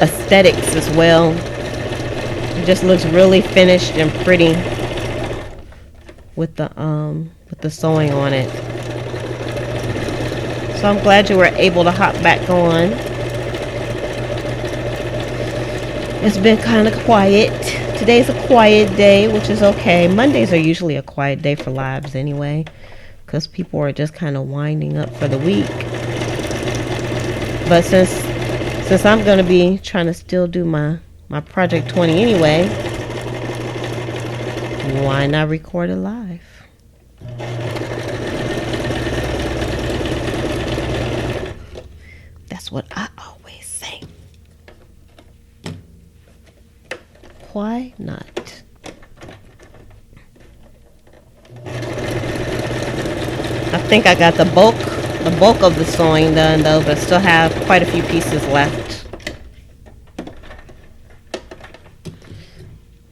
aesthetics as well. It just looks really finished and pretty with the sewing on it. So I'm glad you were able to hop back on. It's been kind of quiet. Today's a quiet day, which is okay. Mondays are usually a quiet day for lives anyway, because people are just kind of winding up for the week. But since I'm going to be trying to still do my Project 20 anyway, why not record it live? That's what I always say. Why not? I think I got the bulk of the sewing done though, but I still have quite a few pieces left.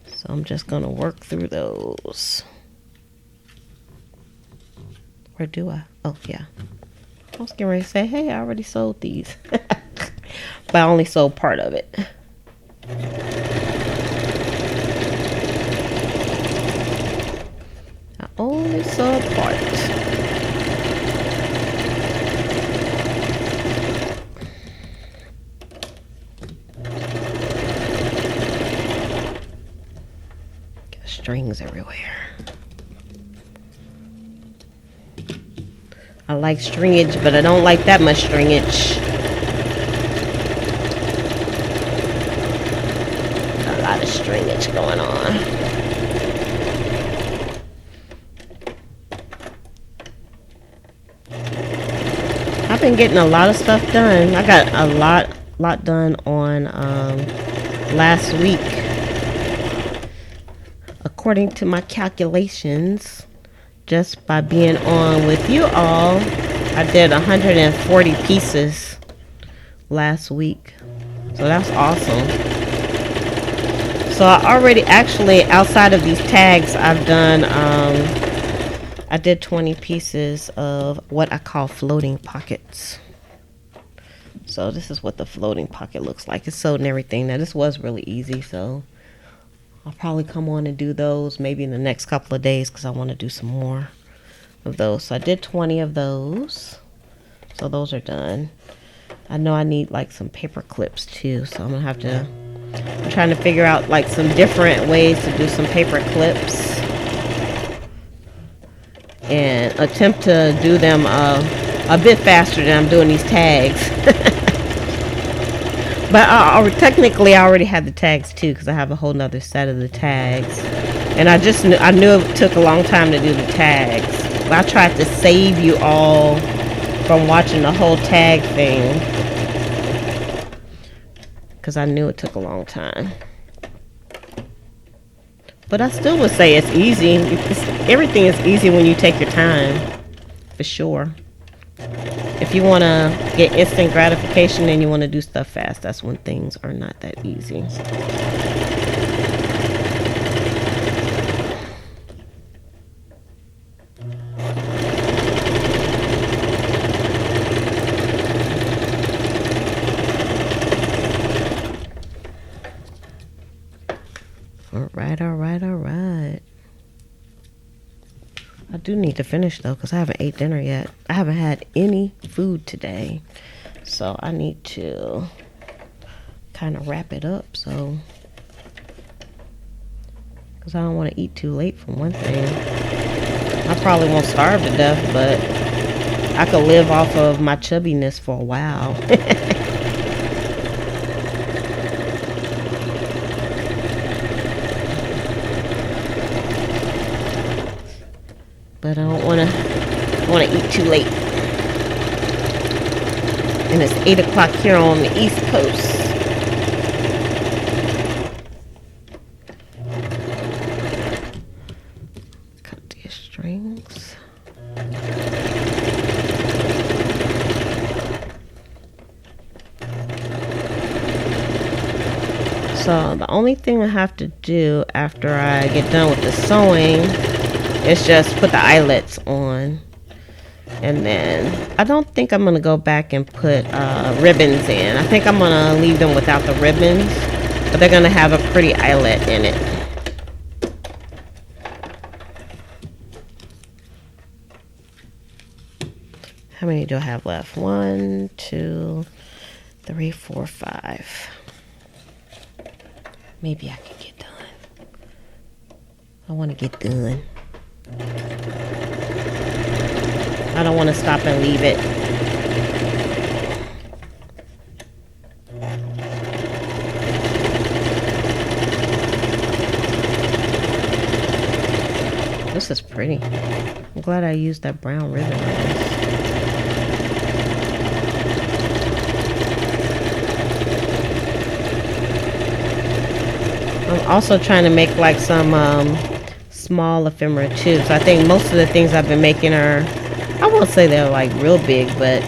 So I'm just gonna work through those. Where do I? Oh yeah. I was getting ready to say, hey, I already sold these. But I only sold part of it. I only sold part. Got strings everywhere. I like stringage, but I don't like that much stringage. A lot of stringage going on. I've been getting a lot of stuff done. I got a lot done on last week. According to my calculations, just by being on with you all, I did 140 pieces last week. So that's awesome. So I already, actually, outside of these tags, I've done, I did 20 pieces of what I call floating pockets. So this is what the floating pocket looks like. It's sewed and everything. Now this was really easy, so I'll probably come on and do those maybe in the next couple of days because I want to do some more of those. So I did 20 of those. So those are done. I know I need like some paper clips too. So I'm going to have to, I'm trying to figure out like some different ways to do some paper clips. And attempt to do them a bit faster than I'm doing these tags. But technically I already had the tags too, because I have a whole nother set of the tags. And I knew it took a long time to do the tags. But I tried to save you all from watching the whole tag thing, because I knew it took a long time. But I still would say it's easy. Everything is easy when you take your time, for sure. If you want to get instant gratification and you want to do stuff fast, that's when things are not that easy. All right. I do need to finish though, because I haven't ate dinner yet. I haven't had any food today, so I need to kind of wrap it up. So, because I don't want to eat too late for one thing. I probably won't starve to death, but I could live off of my chubbiness for a while. But I don't want to eat too late. And it's 8 o'clock here on the East Coast. Cut these strings. So the only thing I have to do after I get done with the sewing is just put the eyelets on. And then I don't think I'm going to go back and put ribbons in. I think I'm going to leave them without the ribbons. But they're going to have a pretty eyelet in it. How many do I have left? 1, 2, 3, 4, 5. Maybe I can get done. I want to get done. I don't want to stop and leave it. This is pretty. I'm glad I used that brown ribbon on this. I'm also trying to make like some small ephemera too. So I think most of the things I've been making are, I won't say they're like real big, but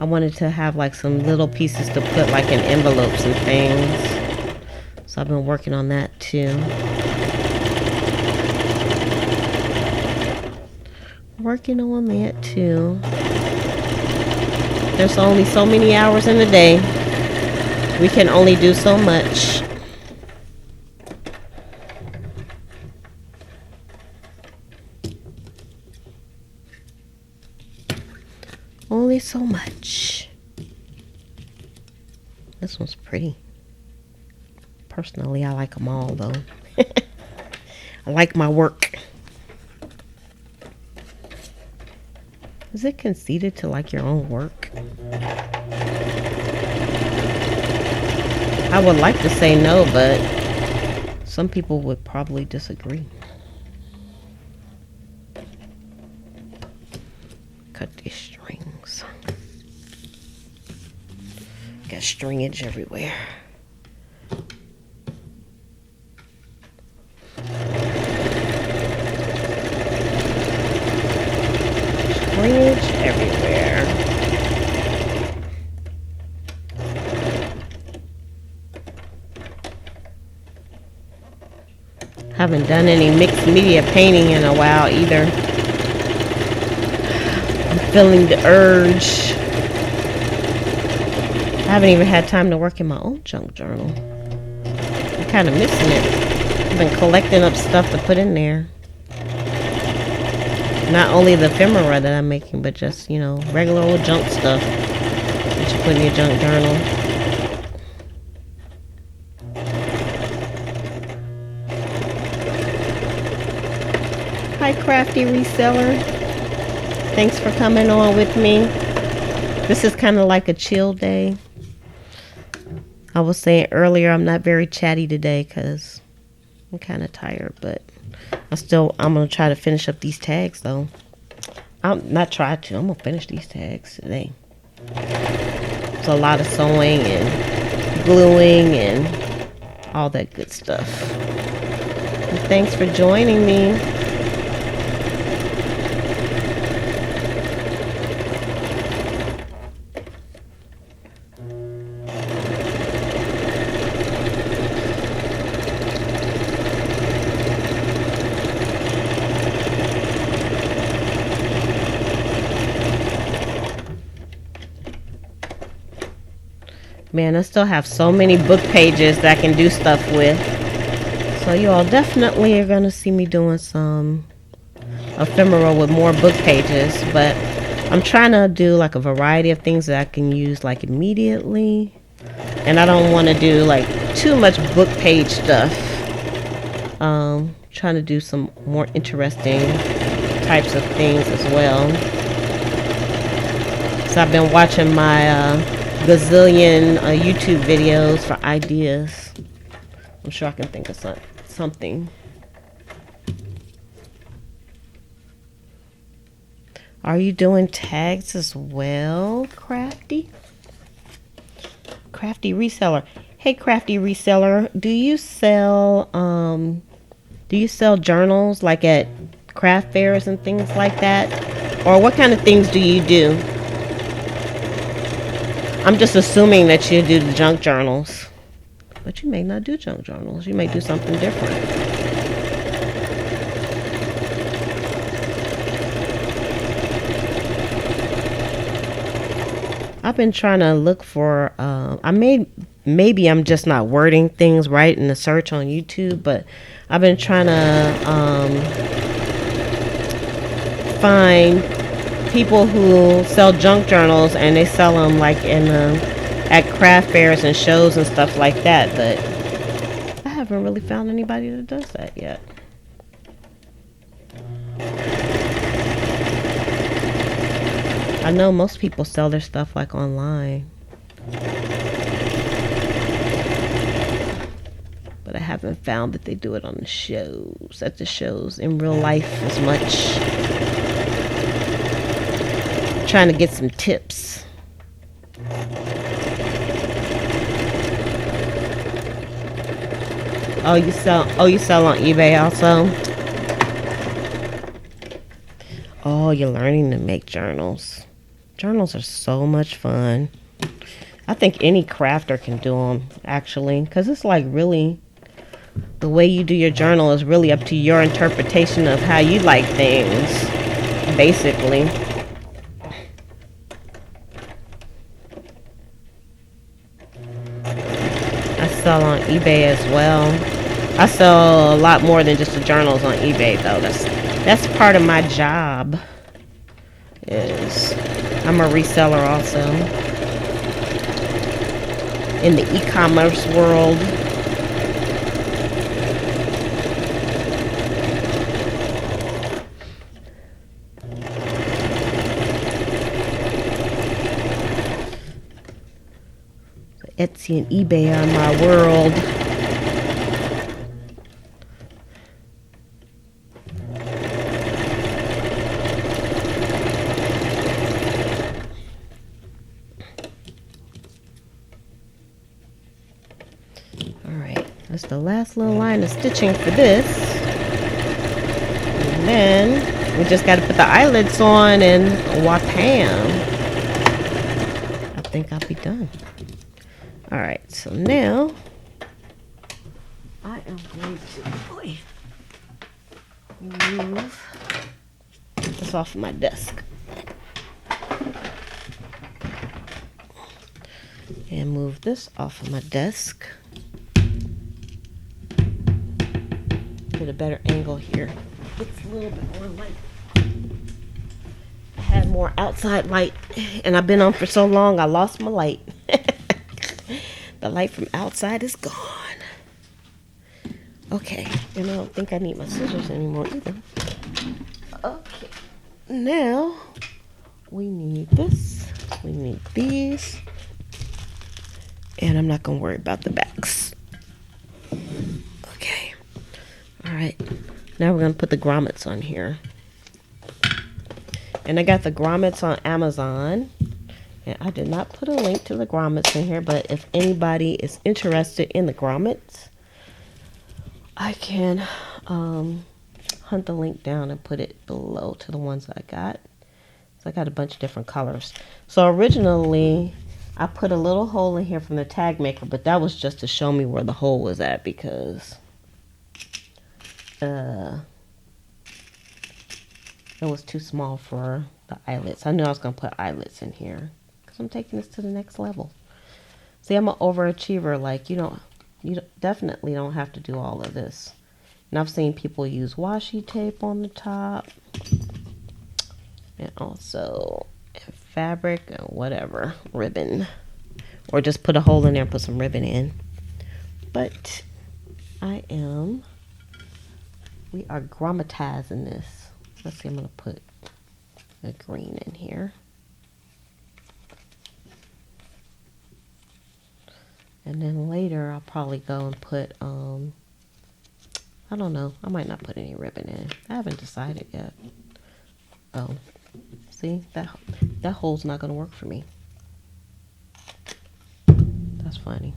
I wanted to have like some little pieces to put like in envelopes and things. So I've been working on that too. Working on that too. There's only so many hours in a day. We can only do so much. Only so much. This one's pretty. Personally, I like them all though. I like my work. Is it conceited to like your own work? I would like to say no, but some people would probably disagree. Cut these strings. Got stringage everywhere. Stringage everywhere. Haven't done any mixed media painting in a while either. I'm feeling the urge. I haven't even had time to work in my own junk journal. I'm kind of missing it. I've been collecting up stuff to put in there. Not only the ephemera that I'm making, but just, you know, regular old junk stuff that you put in your junk journal. Hi, Crafty Reseller. Thanks for coming on with me. This is kind of like a chill day. I was saying earlier I'm not very chatty today because I'm kind of tired, but I'm going to try to finish up these tags though. I'm going to finish these tags today. It's a lot of sewing and gluing and all that good stuff. And thanks for joining me. Man, I still have so many book pages that I can do stuff with. So you all definitely are going to see me doing some ephemera with more book pages. But I'm trying to do like a variety of things that I can use like immediately. And I don't want to do like too much book page stuff. Trying to do some more interesting types of things as well. So I've been watching my gazillion YouTube videos for ideas. I'm sure I can think of something. Are you doing tags as well, Crafty? Crafty Reseller. Hey, Crafty Reseller, do you sell journals like at craft fairs and things like that? Or what kind of things do you do? I'm just assuming that you do the junk journals. But you may not do junk journals. You may do something different. I've been trying to look for, maybe I'm just not wording things right in the search on YouTube, but I've been trying to find people who sell junk journals, and they sell them like at craft fairs and shows and stuff like that, but I haven't really found anybody that does that yet. I know most people sell their stuff like online, but I haven't found that they do it on the shows, at the shows in real life as much. Trying to get some tips. Oh, you sell on eBay also? Oh, you're learning to make journals. Journals are so much fun. I think any crafter can do them, actually, because it's like really, the way you do your journal is really up to your interpretation of how you like things, basically. I sell on eBay as well. I sell a lot more than just the journals on eBay, though. That's part of my job. I'm a reseller also in the e-commerce world. Etsy and eBay are my world. That's the last little line of stitching for this. And then we just got to put the eyelets on and wapam. I think I'll be done. Alright, so now I am going to move this off of my desk. And move this off of my desk. Get a better angle here. It's a little bit more light. I had more outside light, and I've been on for so long I lost my light. The light from outside is gone. Okay, and I don't think I need my scissors anymore either. Okay, now we need this. We need these. And I'm not going to worry about the backs. Okay. Alright. Now we're going to put the grommets on here. And I got the grommets on Amazon. And I did not put a link to the grommets in here, but if anybody is interested in the grommets, I can hunt the link down and put it below to the ones I got. So I got a bunch of different colors. So originally, I put a little hole in here from the tag maker, but that was just to show me where the hole was at because it was too small for the eyelets. I knew I was going to put eyelets in here because I'm taking this to the next level. See, I'm an overachiever. Like, you definitely don't have to do all of this. And I've seen people use washi tape on the top. And also fabric and whatever, ribbon. Or just put a hole in there and put some ribbon in. But we are grammatizing this. Let's see, I'm going to put a green in here. And then later I'll probably go and put, I don't know. I might not put any ribbon in. I haven't decided yet. Oh, see, that hole's not going to work for me. That's funny.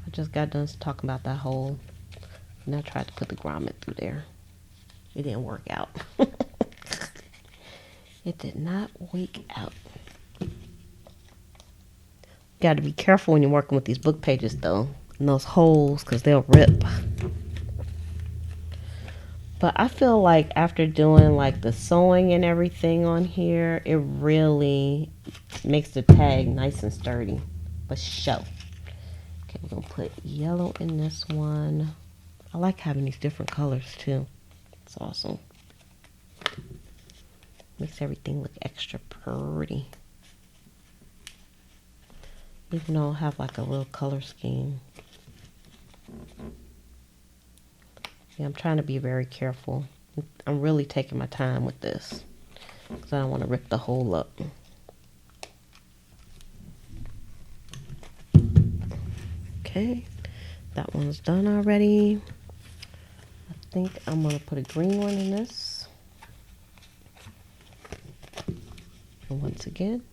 I just got done talking about that hole. And I tried to put the grommet through there. It didn't work out. It did not work out. Got to be careful when you're working with these book pages, though. in those holes because they'll rip. But I feel like after doing like the sewing and everything on here, it really makes the tag nice and sturdy. For sure. Okay, we're going to put yellow in this one. I like having these different colors too. It's awesome. Makes everything look extra pretty. Even though I have like a little color scheme. Yeah, I'm trying to be very careful. I'm really taking my time with this because I don't want to rip the hole up. Okay, that one's done already. I think I'm going to put a green one in this. And once again,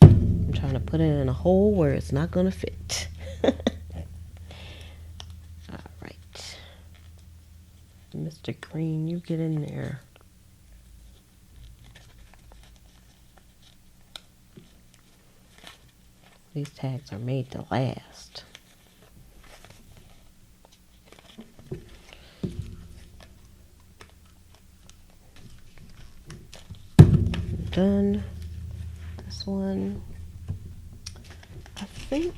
I'm trying to put it in a hole where it's not going to fit. Alright. Mr. Green, you get in there. These tags are made to last. Done. This one. I think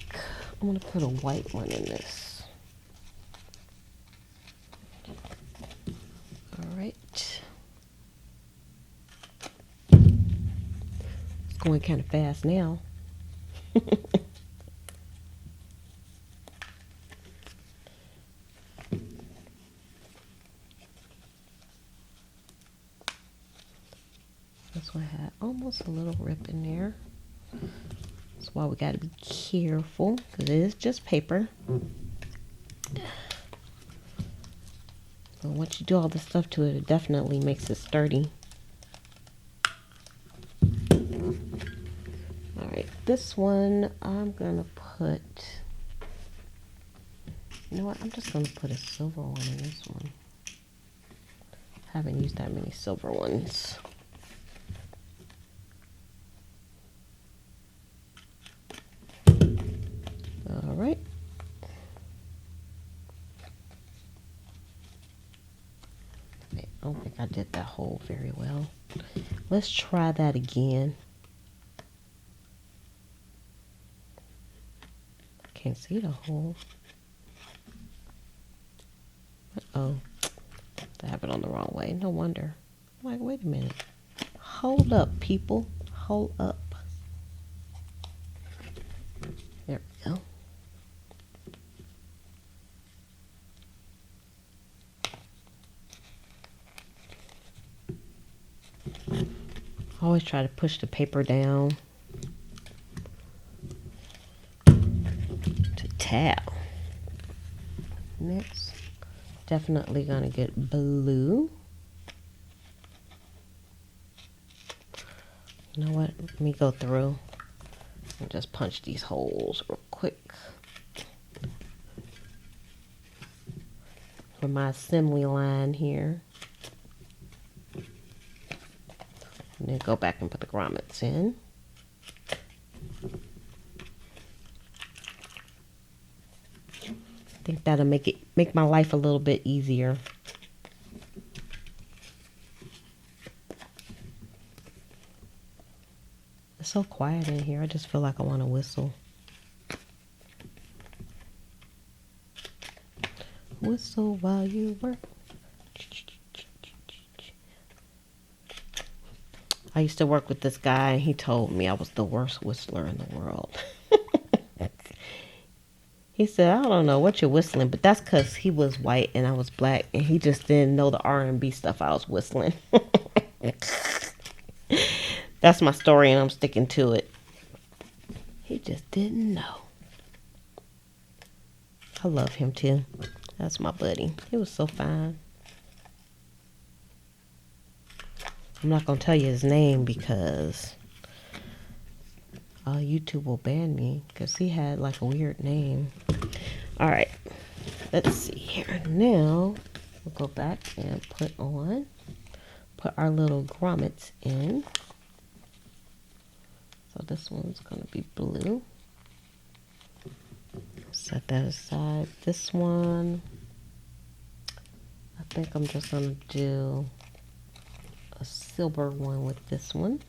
I'm going to put a white one in this. Alright. It's going kind of fast now. This one had almost a little rip in there. That's why we got to be careful because it is just paper. But once you do all the stuff to it, it definitely makes it sturdy. Alright, this one I'm going to put, you know what, I'm just going to put a silver one in this one. I haven't used that many silver ones. Alright. I don't think I did that hole very well. Let's try that again. Can't see the hole. Uh-oh. I have it on the wrong way. No wonder. I'm like, wait a minute. Hold up, people. Hold up. There we go. Always try to push the paper down to towel. Next, definitely gonna get blue. You know what? Let me go through and just punch these holes real quick for my assembly line here. And then go back and put the grommets in. I think that'll make my life a little bit easier. It's so quiet in here. I just feel like I want to whistle. Whistle while you work. I used to work with this guy, and he told me I was the worst whistler in the world. He said, I don't know what you're whistling, but that's because he was white and I was black, and he just didn't know the R&B stuff I was whistling. That's my story, and I'm sticking to it. He just didn't know. I love him too. That's my buddy. He was so fine. I'm not going to tell you his name because YouTube will ban me because he had like a weird name. Alright, let's see here. Now, we'll go back and put our little grommets in. So this one's going to be blue. Set that aside. This one, I think I'm just going to do a silver one with this one.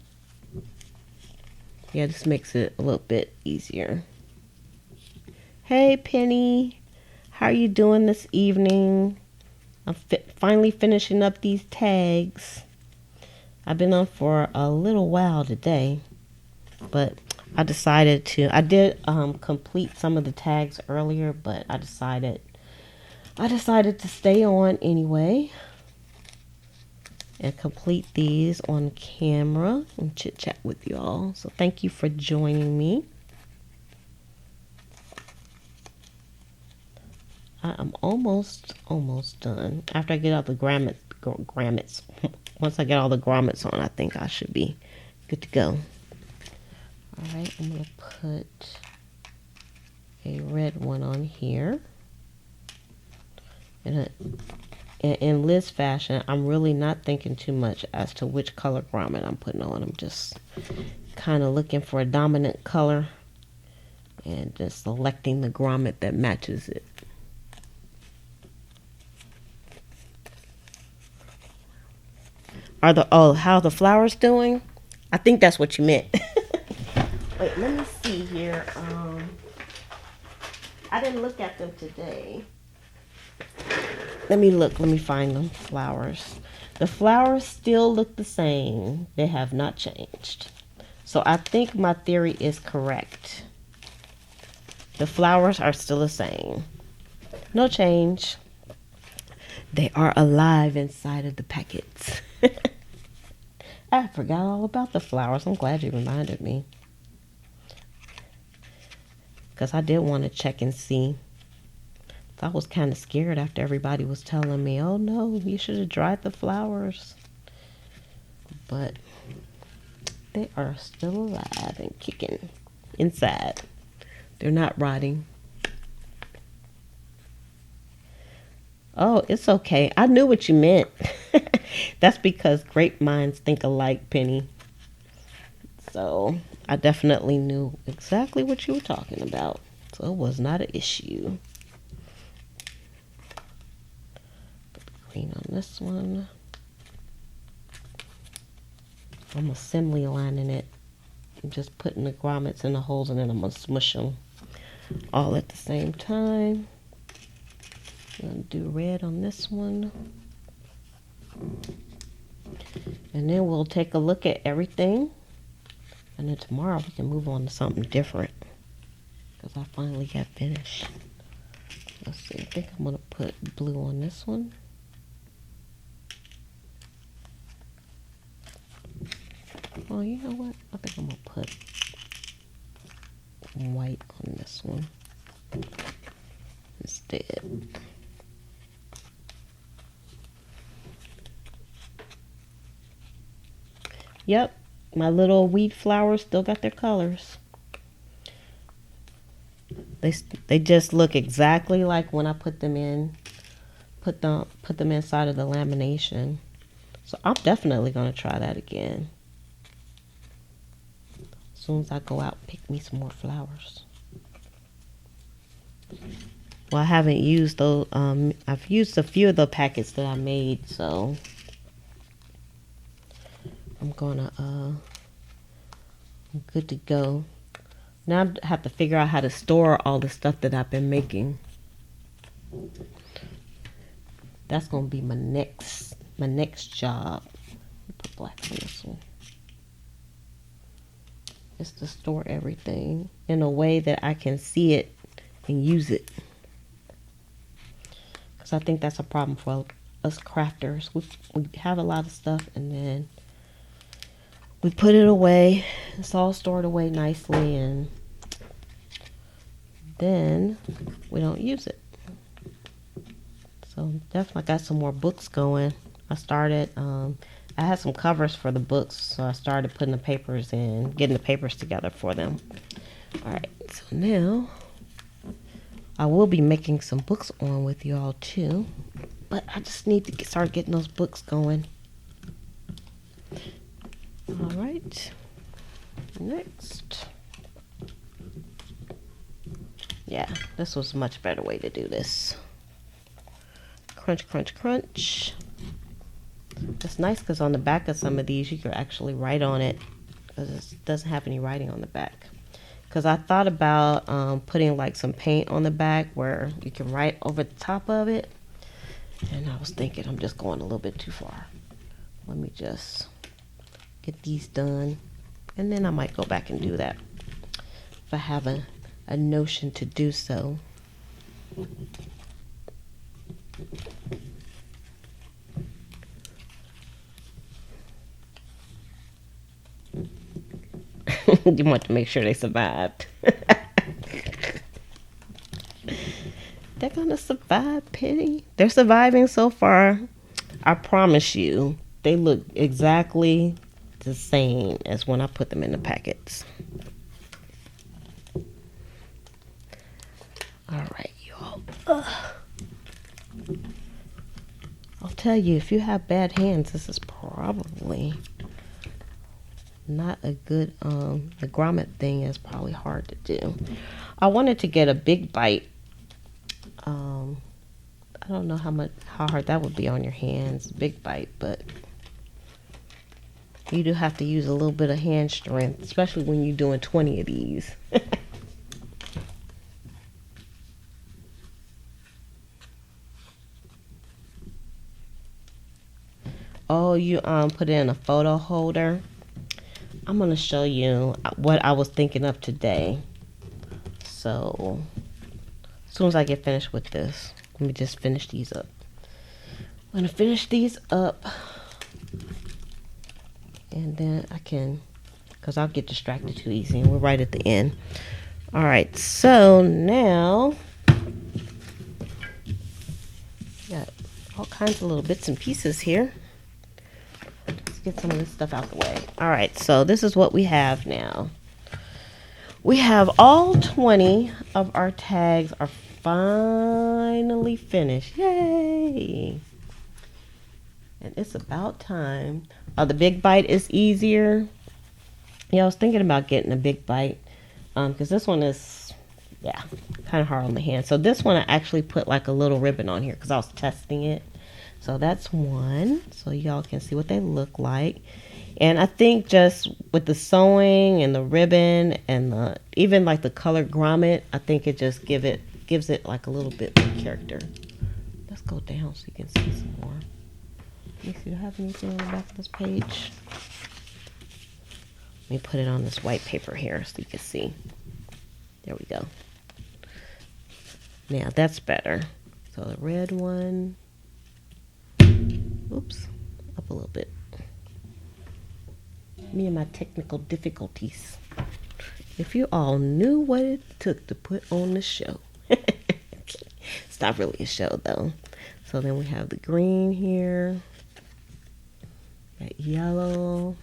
Yeah, this makes it a little bit easier. Hey Penny, how are you doing this evening? I'm finally finishing up these tags. I've been on for a little while today, but I decided to, complete some of the tags earlier, but I decided to stay on anyway and complete these on camera and chit chat with y'all. So thank you for joining me. I am almost done. After I get all the grommets, once I get all the grommets on, I think I should be good to go. All right, I'm gonna put a red one on here. And in Liz fashion, I'm really not thinking too much as to which color grommet I'm putting on. I'm just kind of looking for a dominant color and just selecting the grommet that matches it. How the flowers doing? I think that's what you meant. Wait, let me see here. I didn't look at them today. Let me find them flowers. The flowers still look the same. They have not changed. So I think my theory is correct. The flowers are still the same. No change. They are alive inside of the packets. I forgot all about the flowers. I'm glad you reminded me. Because I did want to check and see. I was kind of scared after everybody was telling me, oh no, you should have dried the flowers. But they are still alive and kicking inside. They're not rotting. Oh, it's okay. I knew what you meant. That's because great minds think alike, Penny. So I definitely knew exactly what you were talking about. So it was not an issue. Put the green on this one. I'm assembly lining it. I'm just putting the grommets in the holes and then I'm going to smush them all at the same time. I'm going to do red on this one. And then we'll take a look at everything. And then tomorrow we can move on to something different. Because I finally got finished. Let's see, I think I'm going to put blue on this one. Oh, you know what? I think I'm going to put white on this one instead. Yep, my little wheat flowers still got their colors. They just look exactly like when I put them in, put them inside of the lamination. So I'm definitely gonna try that again. As soon as I go out and pick me some more flowers. Well, I haven't used those. I've used a few of the packets that I made, so I'm good to go. Now I have to figure out how to store all the stuff that I've been making. That's gonna be my next job. Put black on this one. Is to store everything in a way that I can see it and use it. Because I think that's a problem for us crafters. We have a lot of stuff and then we put it away. It's all stored away nicely and then we don't use it. So definitely got some more books going. I started, I had some covers for the books, so I started putting the papers in, getting the papers together for them. All right, so now I will be making some books on with y'all too, but I just need to start getting those books going. All right, Next. Yeah, this was a much better way to do this. Crunch, crunch, crunch. It's nice because on the back of some of these you can actually write on it, because it doesn't have any writing on the back. Because I thought about putting like some paint on the back where you can write over the top of it, and I was thinking I'm just going a little bit too far. Let me just get these done, and then I might go back and do that if I have a notion to do so. You want to make sure they survived. They're gonna survive, Penny. They're surviving so far. I promise you, they look exactly the same as when I put them in the packets. All right, y'all. I'll tell you, if you have bad hands, this is probably not a good, the grommet thing is probably hard to do. I wanted to get a big bite. I don't know how hard that would be on your hands, big bite, but you do have to use a little bit of hand strength, especially when you're doing 20 of these. Oh, you put it in a photo holder. I'm going to show you what I was thinking of today. So, as soon as I get finished with this, let me just finish these up. I'm going to finish these up. And then I can, because I'll get distracted too easy. And we're right at the end. All right, so now, got all kinds of little bits and pieces here. Get some of this stuff out the way. All right, so this is what we have now. We have all 20 of our tags are finally finished. Yay! And it's about time. The big bite is easier. Yeah, I was thinking about getting a big bite because this one is, yeah, kind of hard on the hand. So this one I actually put like a little ribbon on here because I was testing it. So that's one, so y'all can see what they look like. And I think just with the sewing and the ribbon and even like the colored grommet, I think it just gives it like a little bit more character. Let's go down so you can see some more. Let me see, do I have anything on the back of this page? Let me put it on this white paper here so you can see. There we go. Now that's better. So the red one. Oops, up a little bit. Me and my technical difficulties. If you all knew what it took to put on the show. It's not really a show though. So then we have the green here. That yellow.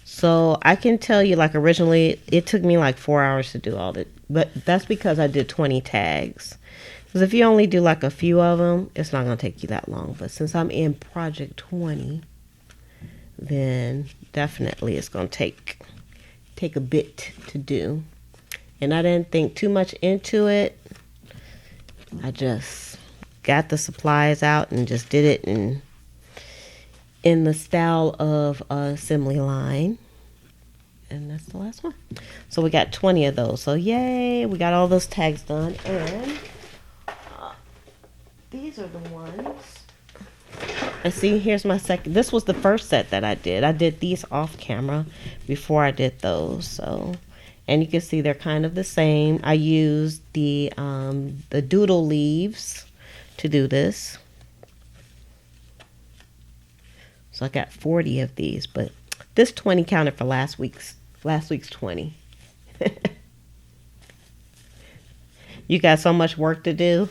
So I can tell you, like originally, it took me like 4 hours to do all that. But that's because I did 20 tags. Because if you only do like a few of them, it's not going to take you that long. But since I'm in project 20, then definitely it's going to take a bit to do. And I didn't think too much into it. I just got the supplies out and just did it in the style of assembly line. And that's the last one. So we got 20 of those. So yay, we got all those tags done. And these are the ones. And see, here's my second. This was the first set that I did. I did these off camera before I did those. So, and you can see they're kind of the same. I used the doodle leaves to do this. So I got 40 of these, but this 20 counted for last week's 20. You got so much work to do.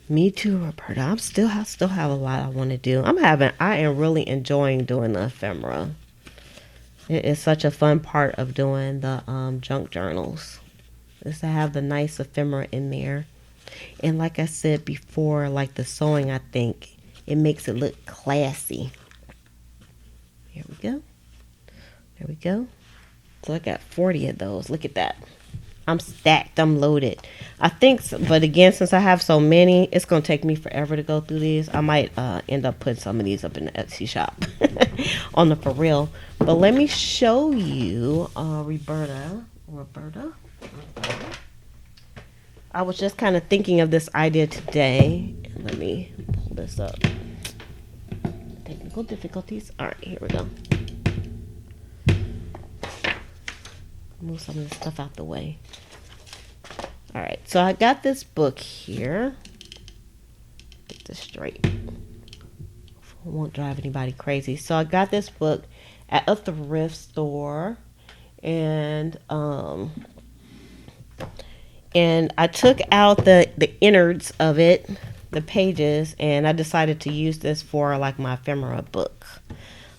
Me too, Roberta. I still have a lot I want to do. I am really enjoying doing the ephemera. It is such a fun part of doing the junk journals. Is to have the nice ephemera in there. And like I said before, like the sewing, I think it makes it look classy. go. There we go. So I got 40 of those. Look at that. I'm stacked. I'm loaded. I think, but again, since I have so many, it's going to take me forever to go through these. I might end up putting some of these up in the Etsy shop on the for real. But let me show you Roberta. I was just kind of thinking of this idea today. Let me pull this up. Technical difficulties. All right, here we go. Move some of this stuff out the way. All right, so I got this book here. Get this straight. I won't drive anybody crazy. So I got this book at a thrift store, and I took out the innards of it, the pages, and I decided to use this for like my ephemera book.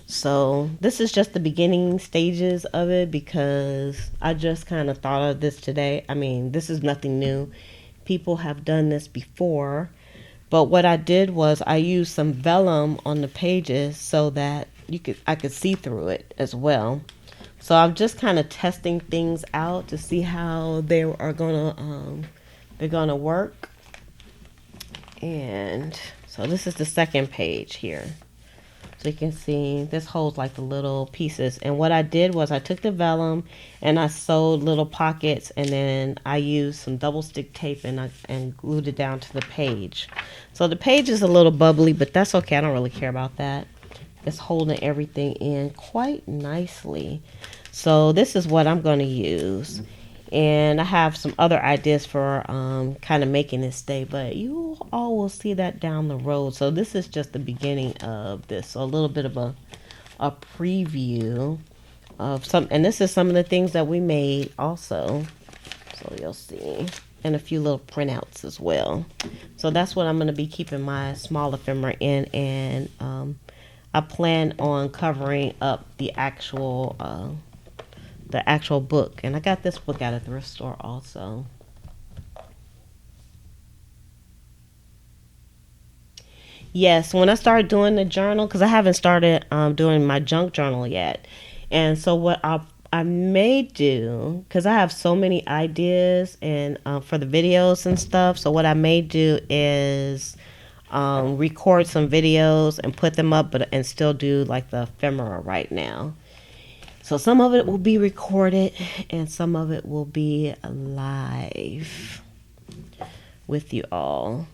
So this is just the beginning stages of it because I just kind of thought of this today. I mean, this is nothing new. People have done this before. But what I did was I used some vellum on the pages so that I could see through it as well. So I'm just kind of testing things out to see how they're gonna work. And so this is the second page here. So you can see this holds like the little pieces. And what I did was I took the vellum and I sewed little pockets, and then I used some double stick tape and glued it down to the page. So the page is a little bubbly, but that's okay. I don't really care about that. It's holding everything in quite nicely. So this is what I'm going to use. And I have some other ideas for kind of making it stay, but you all will see that down the road. So this is just the beginning of this. So a little bit of a preview of some, and this is some of the things that we made also. So you'll see, and a few little printouts as well. So that's what I'm going to be keeping my small ephemera in, and I plan on covering up the actual book. And I got this book at a thrift store also. Yes, when I started doing the journal, because I haven't started doing my junk journal yet. And so what I may do, because I have so many ideas and for the videos and stuff, so what I may do is record some videos and put them up, and still do like the ephemera right now. So some of it will be recorded and some of it will be live with you all.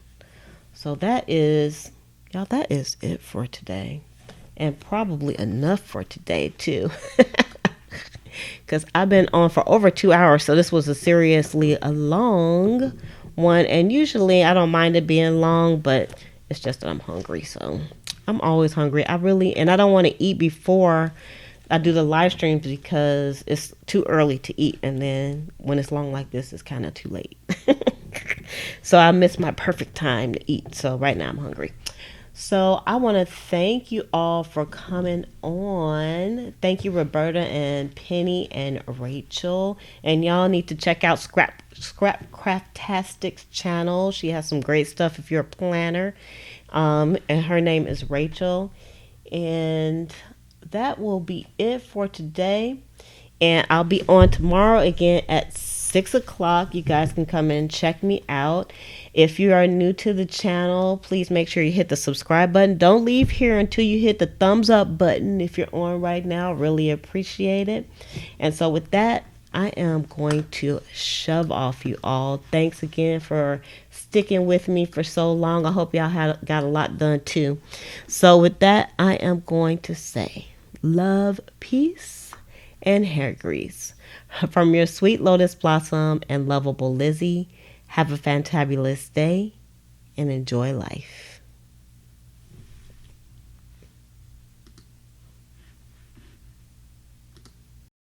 So that is it for today. And probably enough for today too. Because I've been on for over 2 hours. So this was a long one. And usually I don't mind it being long, but it's just that I'm hungry. So I'm always hungry. And I don't want to eat before I do the live streams because it's too early to eat, and then when it's long like this, it's kind of too late. So I miss my perfect time to eat. So right now I'm hungry. So I want to thank you all for coming on. Thank you, Roberta and Penny and Rachel. And y'all need to check out Scrap Craftastic's channel. She has some great stuff if you're a planner. And her name is Rachel. And that will be it for today, and I'll be on tomorrow again at 6 o'clock. You guys can come and check me out. If you are new to the channel, please make sure you hit the subscribe button. Don't leave here until you hit the thumbs up button. If you're on right now, really appreciate it. And so with that, I am going to shove off, you all. Thanks again for sticking with me for so long. I hope y'all got a lot done too. So with that, I am going to say love, peace, and hair grease. From your sweet lotus blossom and lovable Lizzie, have a fantabulous day and enjoy life.